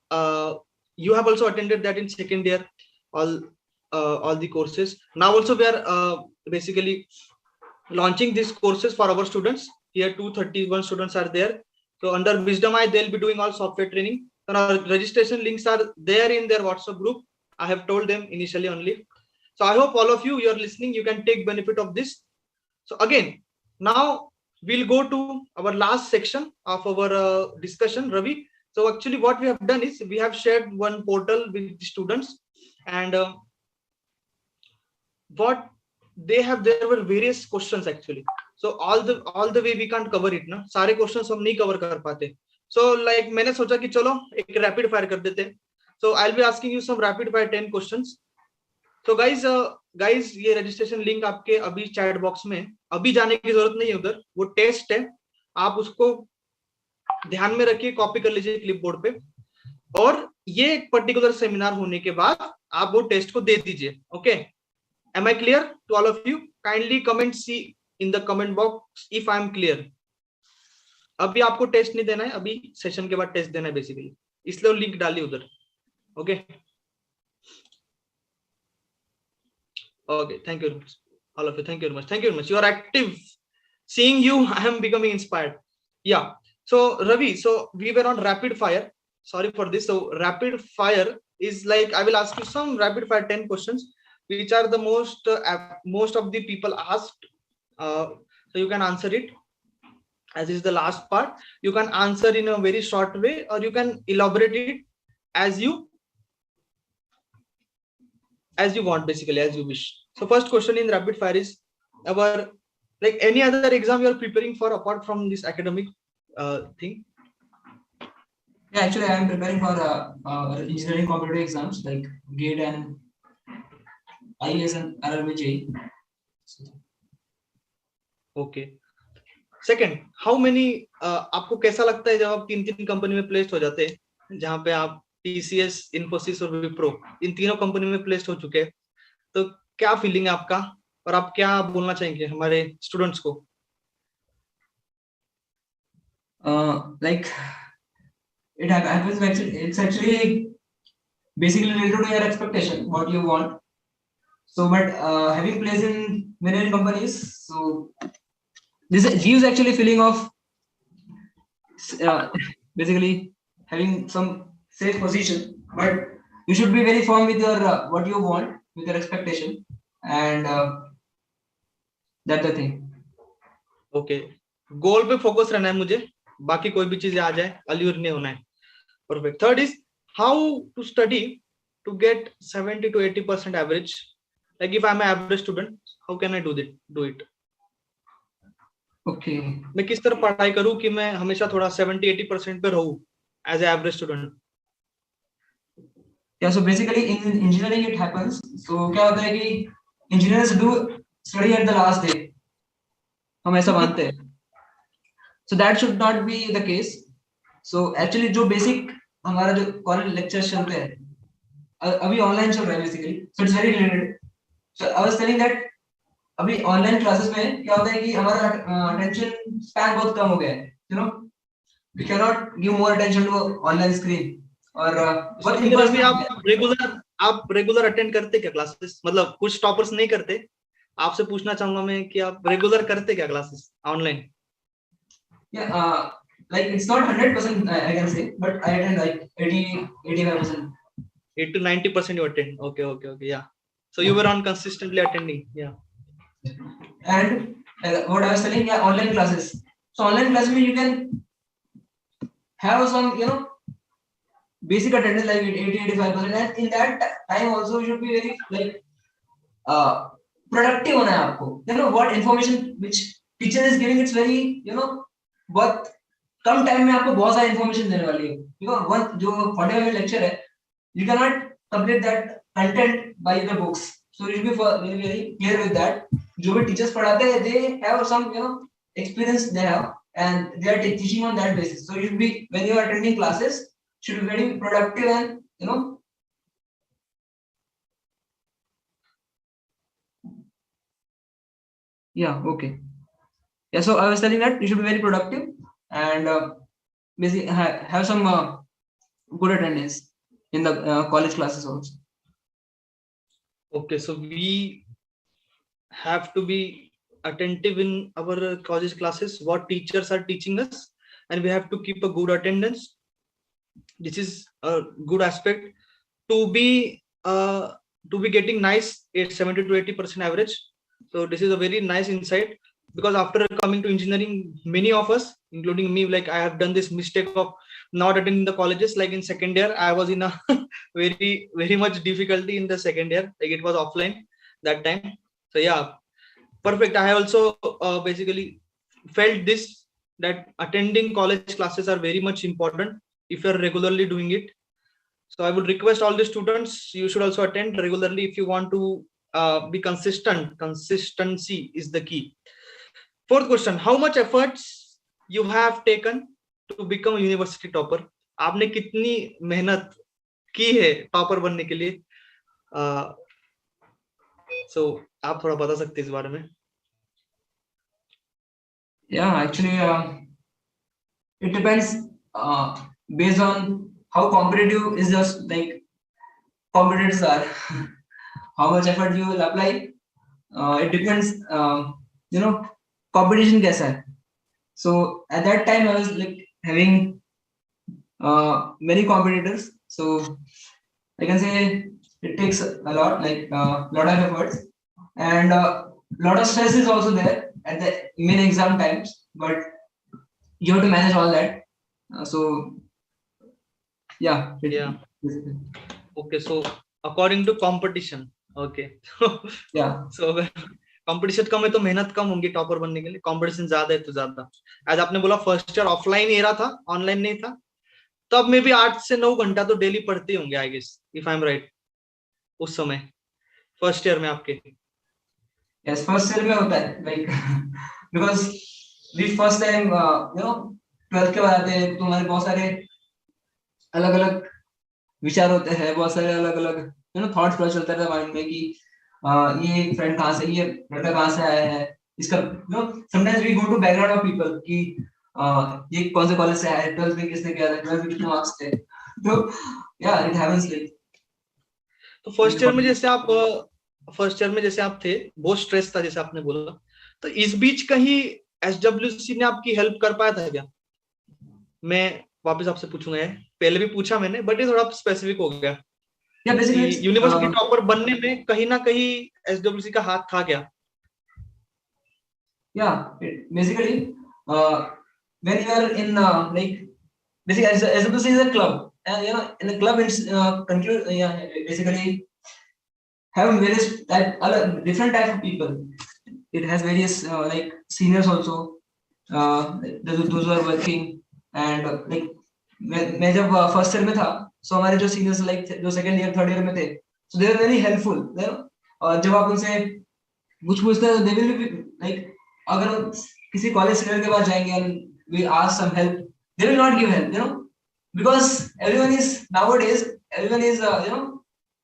A: you have also attended that in second year, all the courses. Now also we are basically launching these courses for our students. Here 231 students are there. So under Wisdom Eye, they'll be doing all software training. And our registration links are there in their WhatsApp group. I have told them initially only. So I hope all of you are listening, you can take benefit of this. So again, now we'll go to our last section of our discussion, Ravi. So actually what we have done is we have shared one portal with the students, and what they have, there were various questions actually. So all the way we can't cover it ना, सारे questions हम नहीं cover कर पाते. So like मैंने सोचा कि चलो एक rapid fire कर देते. So I'll be asking you some rapid fire 10 questions. So guys ये registration link आपके अभी chat box में, अभी जाने की जरूरत नहीं है उधर, वो टेस्ट है, आप उसको ध्यान में रखिए, कॉपी कर लीजिए क्लिपबोर्ड पे, और ये एक पर्टिकुलर सेमिनार होने के बाद आप वो टेस्ट को दे दीजिए. Okay, am I clear to all of you? Kindly comment C in the comment box if I am clear. अभी आपको टेस्ट नहीं देना है, अभी सेशन के बाद टेस्ट देना है बेसिकली, इसलिए लिंक डाली उधर. Okay okay, thank you all of you, thank you very much, you are active. Seeing you, I am becoming inspired. Yeah, so Ravi, so we were on rapid fire, sorry for this. So rapid fire is like, I will ask you some rapid fire 10 questions which are the most of the people asked. So you can answer it, as is the last part. You can answer in a very short way, or you can elaborate it as you want, basically as you wish. So first question in rapid fire is our, like, any other exam you are preparing for apart from this academic thing?
B: Yeah, actually I am preparing for engineering competitive exams like GATE and IAS and RRB.
A: Okay. Second, how many आपको कैसा लगता है जब आप तीन company में placed हो जाते हैं, जहां पे आप TCS, Infosys और Wipro इन तीनों कंपनी में प्लेस्ड हो चुके हैं, तो क्या फीलिंग है आपका, और आप क्या बोलना चाहेंगे हमारे स्टूडेंट्स को?
B: Like it happens actually, it's actually basically related to your expectation, what you want. So but having placed in many companies, so this gives actually feeling of basically having some safe position, but you should be very firm with your what you want, with your expectation, and that's the thing.
A: Okay, गोल पे focus रहना है मुझे, बाकी कोई भी चीजें आ जाए अल्यूर नहीं होना है. Perfect. Third is how to study to get 70 to 80% average. Like if I'm an average student, how can I do it?
B: Okay.
A: मैं किस तरह पढ़ाई करूं कि मैं हमेशा थोड़ा 70-80% पे रहूं as an average student?
B: Yeah, so basically in engineering it happens. So क्या होता है कि engineers do study at the last day. हम ऐसा मानते हैं. So that should not be the case. So actually जो basic हमारा जो कॉलेज लेक्चर्स चलते हैं अभी ऑनलाइन चल रहा है basically. So it's very related. So I was telling that अभी ऑनलाइन क्लासेस में क्या होता है कि हमारा अटेंशन स्पैन बहुत कम हो गया है. You know, we cannot give more attention to online screen. और आप रेगुलर अटेंड करते क्या क्लासेस? मतलब कुछ टॉपर्स नहीं करते, आपसे पूछना चाहूंगा मैं कि आप रेगुलर करते क्या classes online? Yeah, like it's not 100% I can say, but I attend like 80-85%. 8 to 90% you attend. Okay, yeah. So you were on consistently attending, yeah. And what I was telling, yeah, online classes. So online classes you can have some, you know, basic attendance like 80-85%, and in that time also you should be very like productive होना है आपको. You know what information which teacher is giving, it's very, you know, बहुत कम time में आपको बहुत सारी information देने वाली है. You know, one जो 45 लेक्चर है, you cannot complete that content by the books. So you should be very very clear with that. जो भी teachers पढ़ाते हैं, they have some, you know, experience they have, and they are teaching on that basis. So you should be, when you are attending classes, should be very productive and, you know, yeah, okay. Yeah, so I was telling that you should be very productive and basically have some good attendance in the college classes also.
A: Okay, so we have to be attentive in our college classes, what teachers are teaching us, and we have to keep a good attendance. This is a good aspect to be getting nice at 70 to 80% average. So this is a very nice insight, because after coming to engineering, many of us, including me, like I have done this mistake of not attending the colleges. Like in second year, I was in a very much difficulty in the second year, like it was offline that time. So yeah, perfect. I also basically felt this, that attending college classes are very much important if you're regularly doing it. So I would request all the students, you should also attend regularly if you want to be consistent. Consistency is the key. Fourth question, how much efforts you have taken to become a university topper? आपने कितनी मेहनत की है topper बनने के लिए? So आप थोड़ा बता सकते हैं इस बारे में?
B: Yeah, actually, it depends based on how competitive is just like competitors are. How much effort you will apply. It depends. You know, competition कैसा है. So at that time I was like having many competitors. So I can say it takes a lot, like lot of efforts, and lot of stress is also there at the main exam times. But you have to manage all that. So yeah.
A: Yeah. Okay, so according to competition, okay.
B: Yeah.
A: So competition कम है तो मेहनत कम होगी topper बनने के लिए, competition ज्यादा है तो ज्यादा. आज आपने बोला फर्स्ट ईयर ऑफलाइन एरा था, ऑनलाइन नहीं था, तो अब मे भी 8 से 9 घंटा तो डेली पढ़ते होंगे I guess, if I am right. उस समय फर्स्ट ईयर में आपके?
B: Yes, first year में होता है like because we first time you know 12th के बाद आते हैं, तुम्हारे बहुत सारे अलग अलग विचार होते हैं, बहुत सारे अलग अलग यू नो थॉट्स पता चलता है माइंड में कि ये फ्रेंड कहाँ से, ये लड़का कहाँ से आया है, इसका you know sometimes we go to background of people कि ये कौन से कॉलेज से आया है, 12th में किसने किया था, 12th में कितने मार्क्स थे. तो या इट हैपेंस लाइक.
A: तो फर्स्ट ईयर में जैसे आप थे, बहुत स्ट्रेस था जैसे आपने बोला, तो इस बीच कहीं एसडब्ल्यूसी ने आपकी हेल्प कर पाया था क्या? मैं वापस आपसे पूछूंगा, पहले भी पूछा मैंने बट ये थोड़ा स्पेसिफिक हो गया. यूनिवर्सिटी टॉपर बनने में कहीं ना कहीं एसडब्ल्यूसी का हाथ था क्या?
B: Yeah, basically, when you are in like basically SWC is a club, and you know in the club it's basically have various different type of people. It has various like seniors also, those who are working, and like मैं जब first year में था, so हमारे जो seniors like जो second year third year में थे, so they were very helpful, you know. और जब आप उनसे कुछ पूछते हैं, they will be like, अगर किसी कॉलेज सीनियर के पास जाएंगे and we ask some help, they will not give help, you know, because everyone is nowadays you know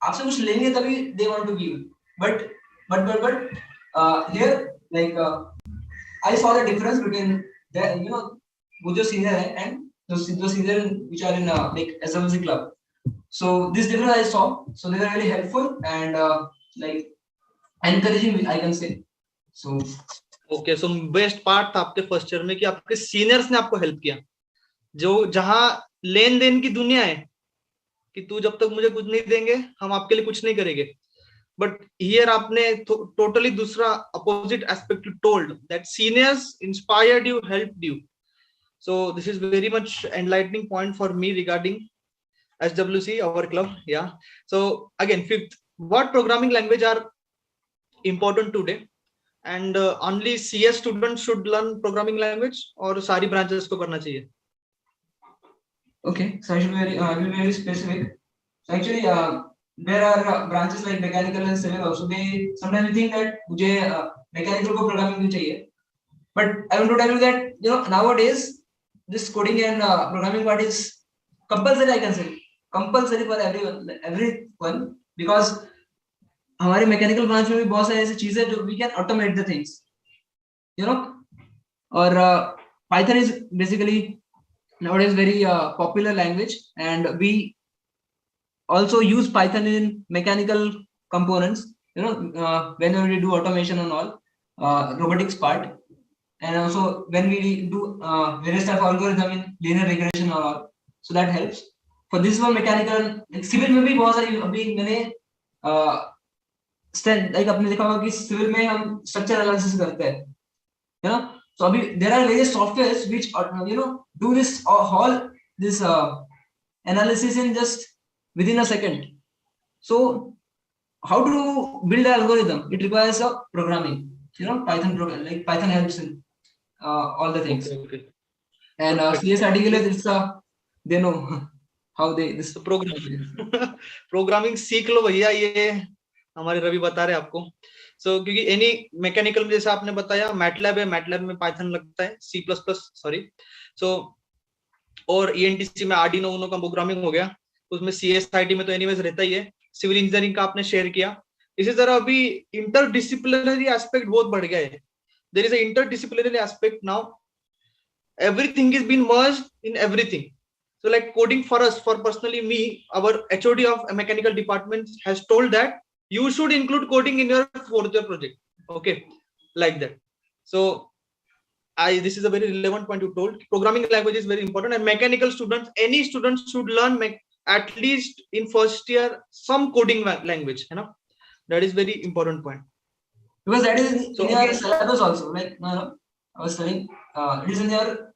B: आपसे कुछ लेंगे तभी they want to give, but here like I saw the difference between the you know वो जो senior है and those senior which are in like SWC club. So this difference I saw, so they were really helpful and like encouraging, I can say. So
A: okay, so best part था आपके first year में कि आपके seniors ने आपको help किया, जो जहां लेन देन की दुनिया है कि तू जब तक मुझे कुछ नहीं देंगे हम आपके लिए कुछ नहीं करेंगे, बट हियर आपने टोटली दूसरा opposite aspect told that seniors inspired you, helped you. So this is very much enlightening point for me regarding SWC, our club. Yeah. So again, fifth, what programming language are important today? And only CS students should learn programming language और सारी branches को करना चाहिए?
B: Okay, so I will be very specific. So actually, there are branches like mechanical and civil also. They sometimes think that मुझे mechanical को programming नहीं चाहिए. But I want to tell you that you know nowadays this coding and programming part is compulsory, I can say, compulsory for everyone, because हमारे mechanical branch में भी बहुत सारी ऐसी चीजें जो we can automate the things, you know. or Python is basically nowadays very popular language, and we also use Python in mechanical components, whenever we do automation and all, robotics part, and also when we do various type of algorithm in linear regression और all, so that helps. For this one mechanical, civil में भी बहुत सारी अभी मैंने like आपने देखा होगा कि सिविल में हम स्ट्रक्चर एनालिसिस करते हैं, you know. So अभी there are various softwares which do this all this analysis in just within a second. So how to build an algorithm? It requires a programming, Python program, like Python helps in all the things.
A: Okay.
B: And CSRT के लिए it's they know how they this
A: program programming सीख लो भैया, ये हमारे रवि बता रहे आपको. सो क्योंकि एनी मैकेनिकल में जैसे आपने बताया मैटलैब है, मैटलैब में पाइथन लगता है, C++ सॉरी. सो और ENTC में आर्डिनो उनो का प्रोग्रामिंग हो गया, उसमें CSIT में तो एनीवेज रहता ही है. सिविल इंजीनियरिंग का आपने शेयर किया. इसी तरह अभी इंटरडिसिप्लिनरी एस्पेक्ट बहुत बढ़ गया है. There is a interdisciplinary aspect now. Everything is being merged in everything. So like coding for us, for personally me, our HOD of a mechanical department has told that you should include coding in your fourth year project. Okay, like that. So this is a very relevant point you told. Programming language is very important, and mechanical students, any students should learn at least in first year some coding language. That is very important point.
B: Because that is in your syllabus also. Like I was studying, it is in your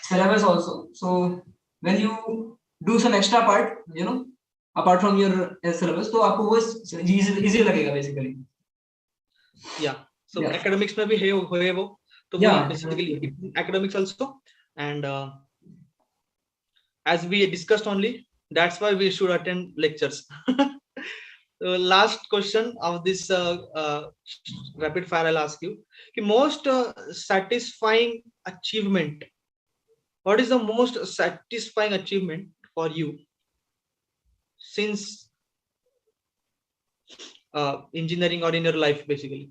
B: syllabus also. So when you do some extra part, apart from your syllabus, तो आपको वो easy लगेगा basically.
A: Yeah. So academics में भी है वो, तो basically academics also, and as we discussed only, that's why we should attend lectures. So last question of this rapid fire, I'll ask you, the most satisfying achievement. What is the most satisfying achievement for you since engineering or in your life, basically?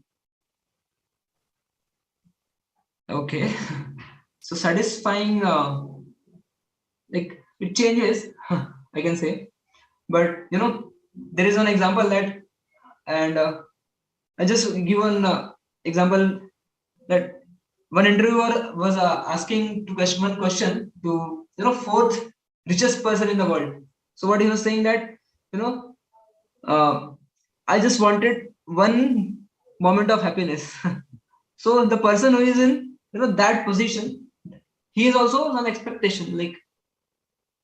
B: Okay. So satisfying, like it changes, I can say, but there is one example that, and I just give one example that one interviewer was asking one question to fourth richest person in the world. So what he was saying that I just wanted one moment of happiness. So the person who is in that position, he is also some expectation, like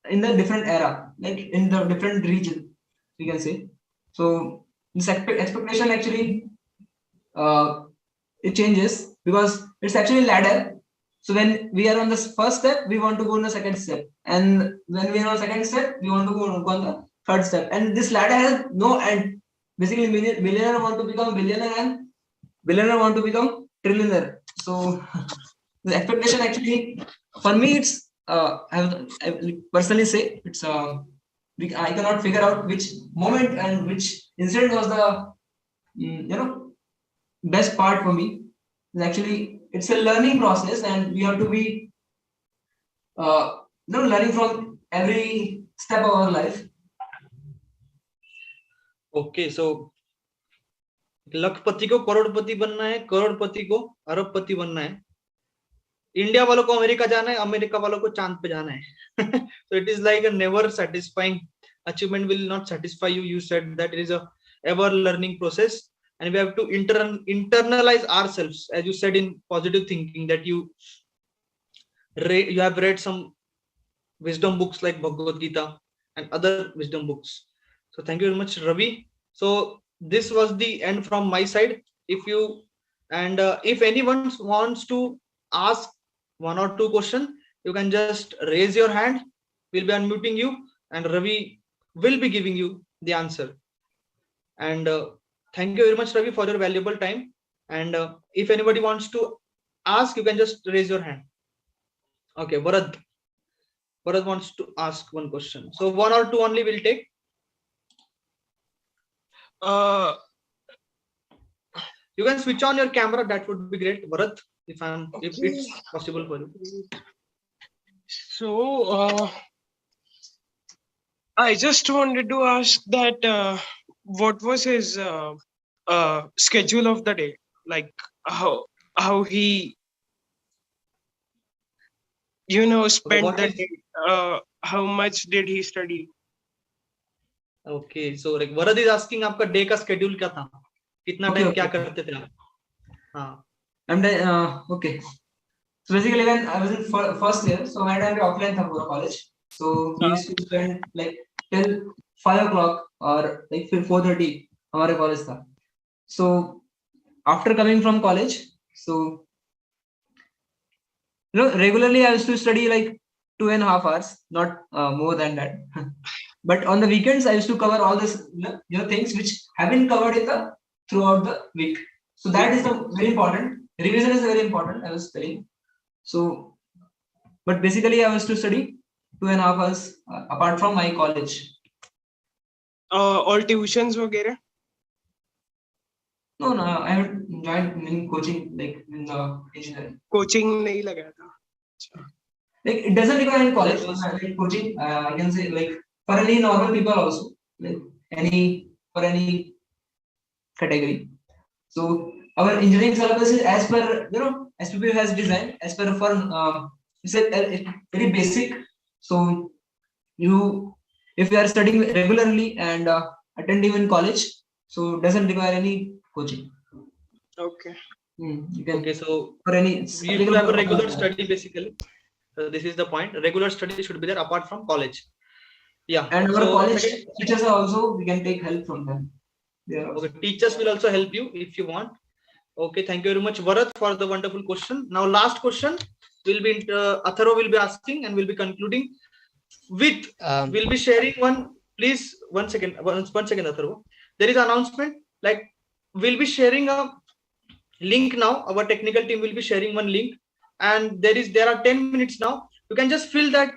B: in the different era, like in the different region, we can say. So this expectation actually it changes because it's actually ladder. So when we are on the first step, we want to go on the second step, and when we are on the second step, we want to go on the third step. And this ladder has no end. Basically, millionaire want to become billionaire, and billionaire want to become trillionaire. So the expectation actually, for me, it's I personally say it's I cannot figure out which moment and which incident was the best part for me. Actually, it's a learning process, and we have to be learning from every step of our life.
A: Okay, so लखपति को करोड़पति बनना है, करोड़पति को अरबपति बनना है, India वालों को America जाना है, अमेरिका वालों को चांद पे जाना है. So it is like a never satisfying achievement will not satisfy you. You said that it is a ever learning process, and we have to internalize ourselves, as you said, in positive thinking, that you have read some wisdom books like Bhagavad Gita and other wisdom books. So thank you very much, Ravi. So this was the end from my side. If anyone wants to ask one or two questions, you can just raise your hand. We'll be unmuting you, and Ravi will be giving you the answer. And thank you very much, Ravi, for your valuable time. And if anybody wants to ask, you can just raise your hand. Okay, Bharat wants to ask one question. So one or two only will take. You can switch on your camera. That would be great, Bharat. if
C: Okay.
A: it's possible for you.
C: So, I just wanted to ask that what was his schedule of the day? Like how he spent
A: What
C: the
A: is
C: day. How much did he study?
A: okay? So like Varad is asking, आपका day का schedule क्या था? कितना
B: Okay,
A: time क्या
B: okay.
A: करते थे आप? हाँ.
B: Okay. So basically, when I was in first year, so my time offline tha pura college. So we used to spend like till 5 o'clock or like 4:30 हमारे college था. So after coming from college, so regularly I used to study like 2.5 hours, not more than that. But on the weekends, I used to cover all this things which have been covered in the throughout the week. So that is the very important. Revision is very important. I was telling. So, but basically, I was to study 2.5 hours apart from my college.
C: All tuitions वगैरह?
B: No, I haven't joined in coaching like in the engineering.
C: Coaching नहीं लगा था.
B: Like it doesn't require in college.
A: That was-
B: Like coaching, I can say like for any normal people also, like for any category. So our engineering syllabus is as per SPP has designed as per for it's a very basic. So you if you are studying regularly and attending in college, so doesn't require any coaching.
C: Okay.
B: You can
A: Okay, so
B: for any
A: you should have a regular study basically. This is the point. Regular study should be there apart from college. Yeah.
B: And our
A: So
B: college
A: second,
B: teachers are also we can take help from them.
A: okay, teachers will also help you if you want. Okay, thank you very much, Bharat, for the wonderful question. Now, last question will be Atharo will be asking and will be concluding with. We'll be sharing one. Please, one second, Atharo. There is an announcement. Like we'll be sharing a link now. Our technical team will be sharing one link, and there are 10 minutes now. You can just fill that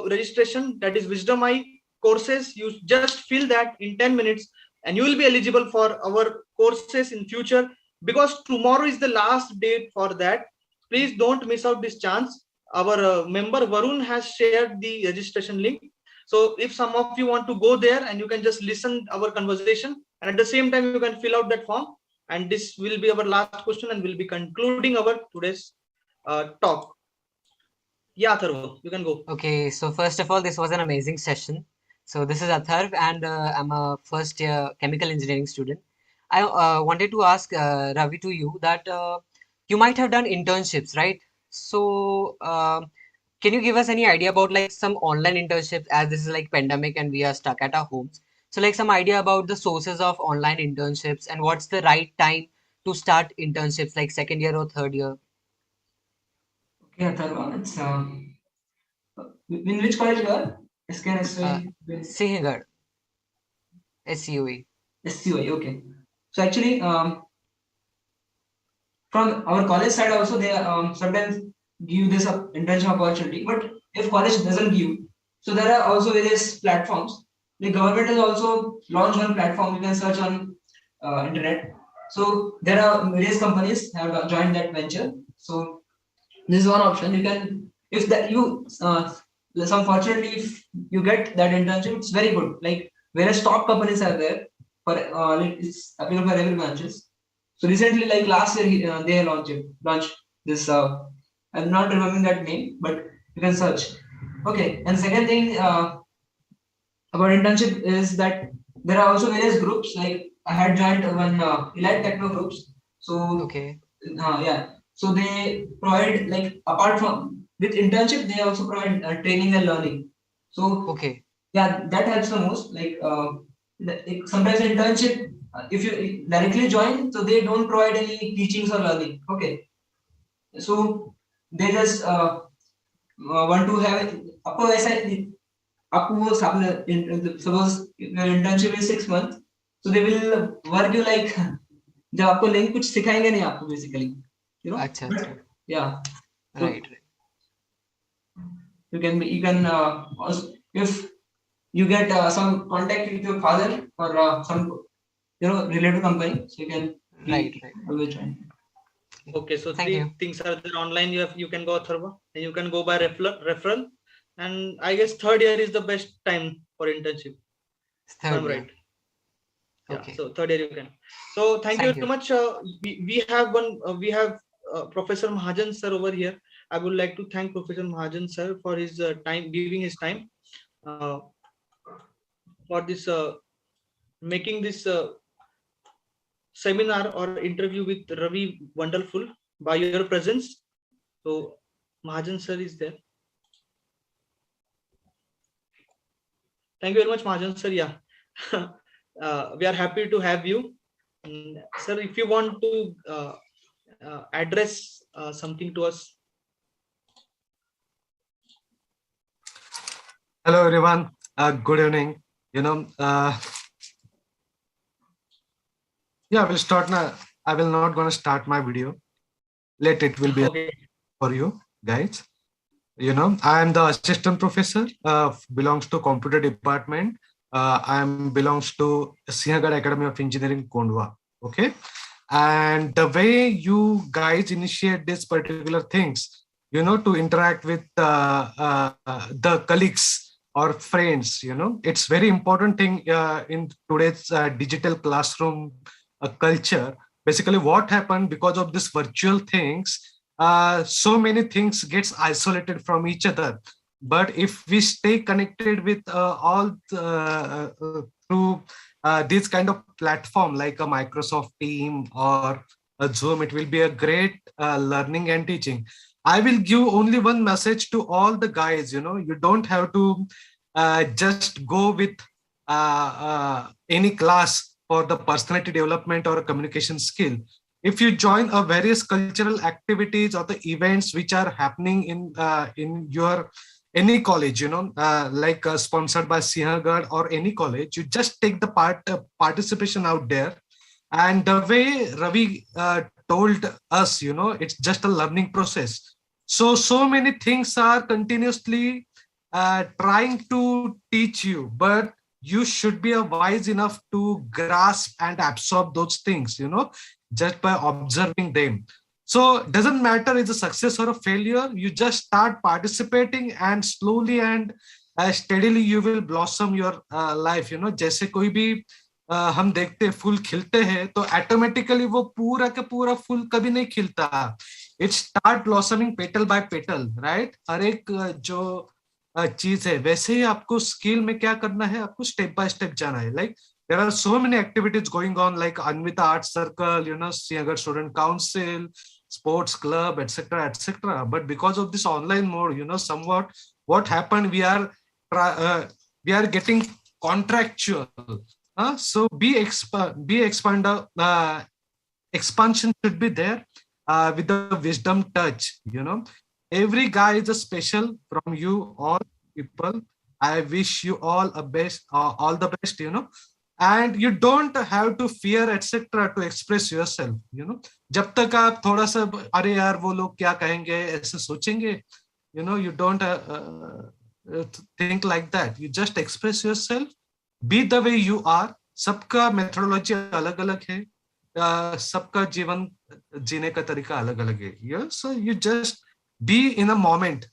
A: registration. That is Wisdom I courses. You just fill that in 10 minutes, and you will be eligible for our courses in future. Because tomorrow is the last date for that. Please don't miss out this chance. Our member Varun has shared the registration link. So if some of you want to go there and you can just listen our conversation, and at the same time you can fill out that form. And this will be our last question, and we'll be concluding our today's talk. Yeah, Atharva, you can go.
D: Okay, so first of all, this was an amazing session. So this is Atharv, and I'm a first year chemical engineering student. I wanted to ask Ravi to you that you might have done internships, right? So can you give us any idea about like some online internships, as this is like pandemic and we are stuck at our homes? So like some idea about the sources of online internships and what's the right time to start internships, like second year or third year?
B: Okay, Atharva, it's in which college you are? SKNSY.
D: Singhgarh, SCOE.
B: SCOE, okay. So actually, from our college side also, they sometimes give this internship opportunity. But if college doesn't give, so there are also various platforms. The government has also launched one platform. You can search on internet. So there are various companies have joined that venture. So this is one option. You can if that you some fortunately if you get that internship, it's very good. Like various top companies are there for it's applicable for every branches. So recently, like last year, they launched this. I'm not remembering that name, but you can search. Okay, and second thing about internship is that there are also various groups. Like I had joined one elite techno groups. So
D: Okay.
B: yeah, so they provide like apart from with internship, they also provide training and learning. So
D: Okay.
B: yeah, that helps the most. Like sometimes internship, if you directly join, so they don't provide any teachings or learning. Okay, so they just want to have आपको ऐसा आपको वो suppose your internship is 6 months, so they will work you like जब आपको link कुछ सिखाएंगे नहीं आपको basically,
D: अच्छा,
B: but,
D: अच्छा.
B: yeah, so
D: Right.
B: you can also, if you get some contact with your father or some related company, so you can
D: Right.
B: always join.
A: Okay, so
D: Thank
A: three
D: you.
A: things are there online. You can go Atharva, and you can go by referral, and I guess third year is the best time for internship.
D: It's
A: If I'm
D: third year.
A: right. Yeah.
D: Okay.
A: So third year you can. So thank you
D: Thank
A: very
D: you.
A: much. We have Professor Mahajan sir over here. I would like to thank Professor Mahajan sir for his time, giving his time uh, for this making this seminar or interview with Ravi wonderful by your presence. So Mahajan sir is there. Thank you very much, Mahajan sir. Yeah, we are happy to have you, sir. If you want to address something to us.
E: Hello everyone. Good evening. Yeah, we'll start now. I will not gonna start my video. Let it will be
A: Okay.
E: for you guys. I am the assistant professor. Belongs to computer department. I am belongs to Sinhagad Academy of Engineering, Kondwa. Okay, and the way you guys initiate these particular things, to interact with the colleagues or friends, it's very important thing in today's digital classroom culture. Basically, what happened because of this virtual things, so many things gets isolated from each other. But if we stay connected with all through this kind of platform like a Microsoft Team or a Zoom, it will be a great learning and teaching. I will give only one message to all the guys. You don't have to just go with any class for the personality development or a communication skill. If you join a various cultural activities or the events which are happening in your any college, like sponsored by Sinhagad or any college, you just take the participation out there. And the way Ravi told us, it's just a learning process. So many things are continuously trying to teach you, but you should be wise enough to grasp and absorb those things, just by observing them. So doesn't matter it's a success or a failure, you just start participating and slowly and steadily you will blossom your life. जैसे कोई भी हम देखते हैं फूल खिलते हैं तो automatically वो पूरा का पूरा फूल कभी नहीं खिलता. It start blossoming petal by petal, right? हर एक जो चीज है वैसे ही आपको स्किल में क्या करना है, आपको स्टेप बाय स्टेप जाना है. Like there are so many activities going on like Anvita Art Circle, Sinhagad Student Council, sports club, etc., etc. But because of this online mode, somewhat what happened, we are getting contractual. So expansion should be there with the wisdom touch. Every guy is a special from you all people. I wish you all all the best. And you don't have to fear etc. to express yourself. जब तक आप थोड़ा सा अरे यार वो लोग क्या कहेंगे ऐसे सोचेंगे, you don't think like that. You just express yourself, be the way you are. सबका मेथोडोलॉजी अलग अलग है, सबका जीवन जीने का तरीका अलग अलग है. So you just be in a moment.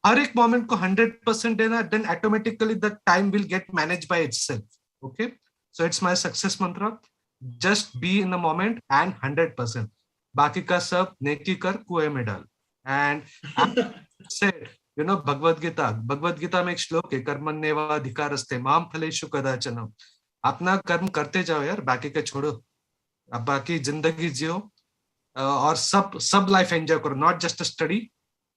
E: हर एक moment को 100% देना, then automatically the time will get managed by itself. Okay. So it's my success mantra. Just be in the moment and 100%. बाकी का सब नेकी कर कुएं में डाल. And said, भगवद गीता में एक श्लोक है, कर्मण्येवाधिकारस्ते मां फलेषु कदाचन. अपना कर्म करते जाओ यार, बाकी का छोड़ो. अब बाकी जिंदगी जियो और सब लाइफ एंजॉय करो, not just a study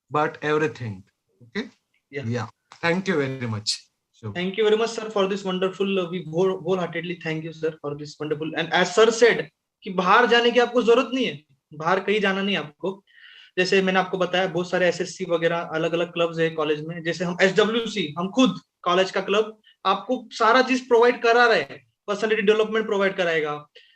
E: but everything. Okay. Yeah. Thank you very much. Sure.
A: Thank you very much, sir, for this wonderful. We wholeheartedly thank you, sir, for this wonderful. And as sir said, कि बाहर जाने की आपको जरूरत नहीं है, बाहर कहीं जाना नहीं आपको. जैसे मैंने आपको बताया बहुत सारे एसएससी वगैरह अलग अलग क्लब्स है कॉलेज में. जैसे हम एसडब्ल्यूसी, हम खुद कॉलेज का क्लब आपको सारा चीज प्रोवाइड करा रहे हैं. पर्सनालिटी डेवलपमेंट प्रोवाइड कराएगा,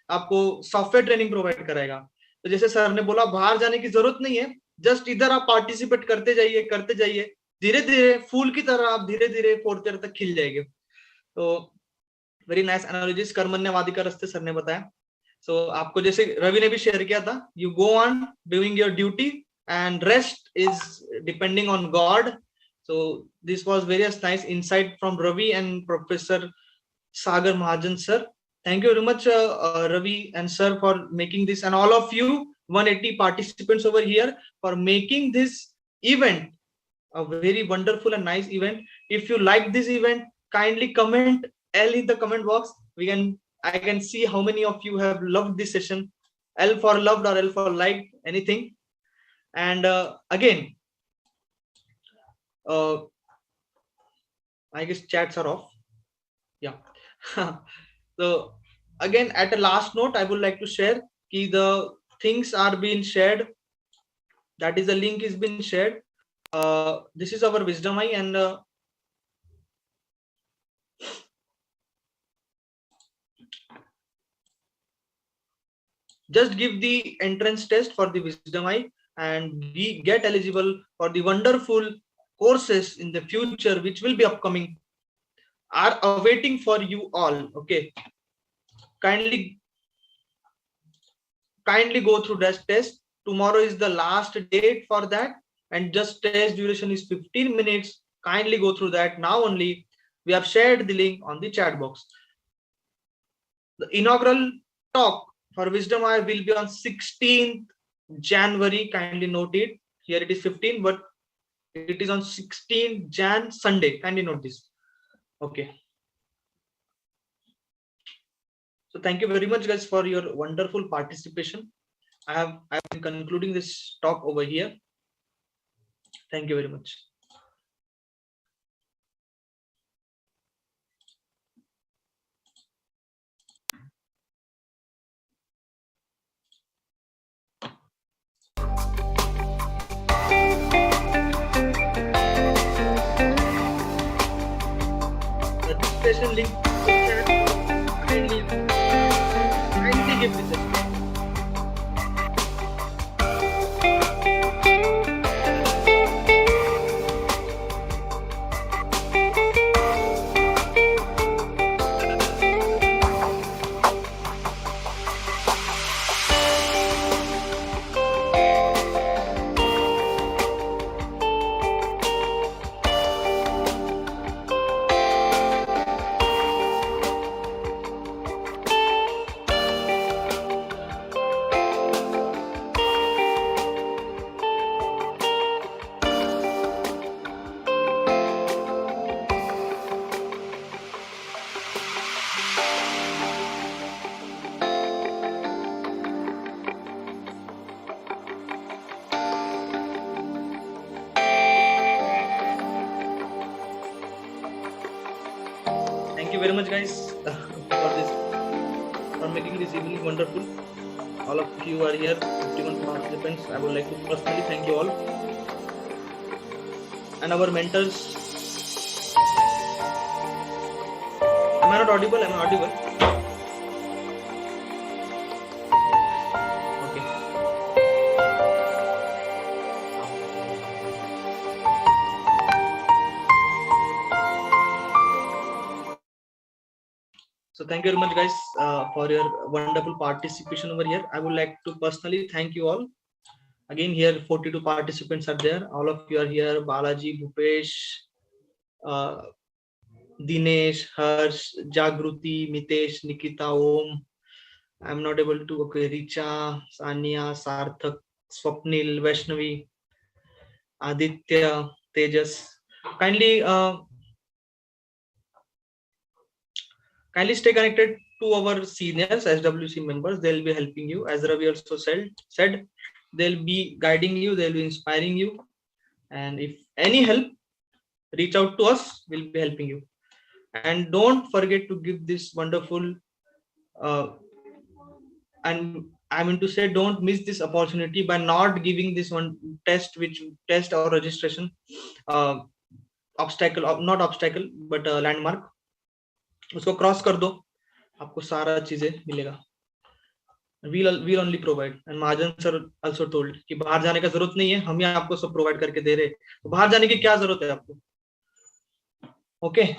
A: आपको सॉफ्टवेयर ट्रेनिंग प्रोवाइड कराएगा. तो जैसे सर ने बोला बाहर जाने की जरूरत नहीं है, जस्ट इधर आप पार्टिसिपेट करते जाइए, धीरे धीरे फूल की तरह आप धीरे धीरे फोर्थ ईयर तक खिल जाएंगे. तो वेरी नाइस एनालॉजीज. कर्मण्यवाधिकारस्ते सर ने बताया. So आपको जैसे रवि ने भी शेयर किया था, you go on doing your duty and rest is depending on God. So this was very nice insight from Ravi and Professor Sagar Mahajan sir. Thank you very much Ravi and sir for making this, and all of you 180 participants over here for making this event a very wonderful and nice event. If you like this event, kindly comment L in the comment box. I can see how many of you have loved this session. L for loved or L for liked, anything. And again, I guess chats are off. Yeah. So again, at a last note, I would like to share ki the things are being shared. That is, the link is being shared. This is our Wisdom Eye, and just give the entrance test for the Wisdom Eye and we get eligible for the wonderful courses in the future which will be upcoming, are awaiting for you all. Okay, kindly go through that test. Tomorrow is the last date for that, and just test duration is 15 minutes. Kindly go through that now only. We have shared the link on the chat box. The inaugural talk for Wisdom Eye will be on 16th January. Kindly note it. Here it is 15, but it is on 16th Jan, Sunday. Kindly note this. Okay. So thank you very much, guys, for your wonderful participation. I've been concluding this talk over here. Thank you very much. Registration link kindly give me this. Thank you very much, guys, for making this evening wonderful. All of you are here, 51 participants. I would like to personally thank you all. And our mentors. Am I not audible? Am I audible? Okay. So thank you very much, guys, for your wonderful participation over here. I would like to personally thank you all. Again, here 42 participants are there. All of you are here. Balaji, Bhupesh, Dinesh, Harsh, Jagruti, Mitesh, Nikita, Om. I'm not able to. Okay, Richa, Sania, Sarthak, Swapnil, Vaishnavi, Aditya, Tejas. Kindly stay connected to our seniors, SWC members. They'll be helping you. As Ravi also said, they'll be guiding you, they'll be inspiring you. And if any help, reach out to us, we'll be helping you. And don't forget to give this wonderful, and I mean to say, don't miss this opportunity by not giving this one test or registration, not obstacle, but landmark. उसको cross कर दो, आपको सारा चीजें मिलेगा. We'll only provide, and Mahajan sir also told कि बाहर जाने का जरूरत नहीं है, हम ही आपको सब प्रोवाइड करके दे रहे, तो बाहर जाने की क्या जरूरत है आपको. ओके.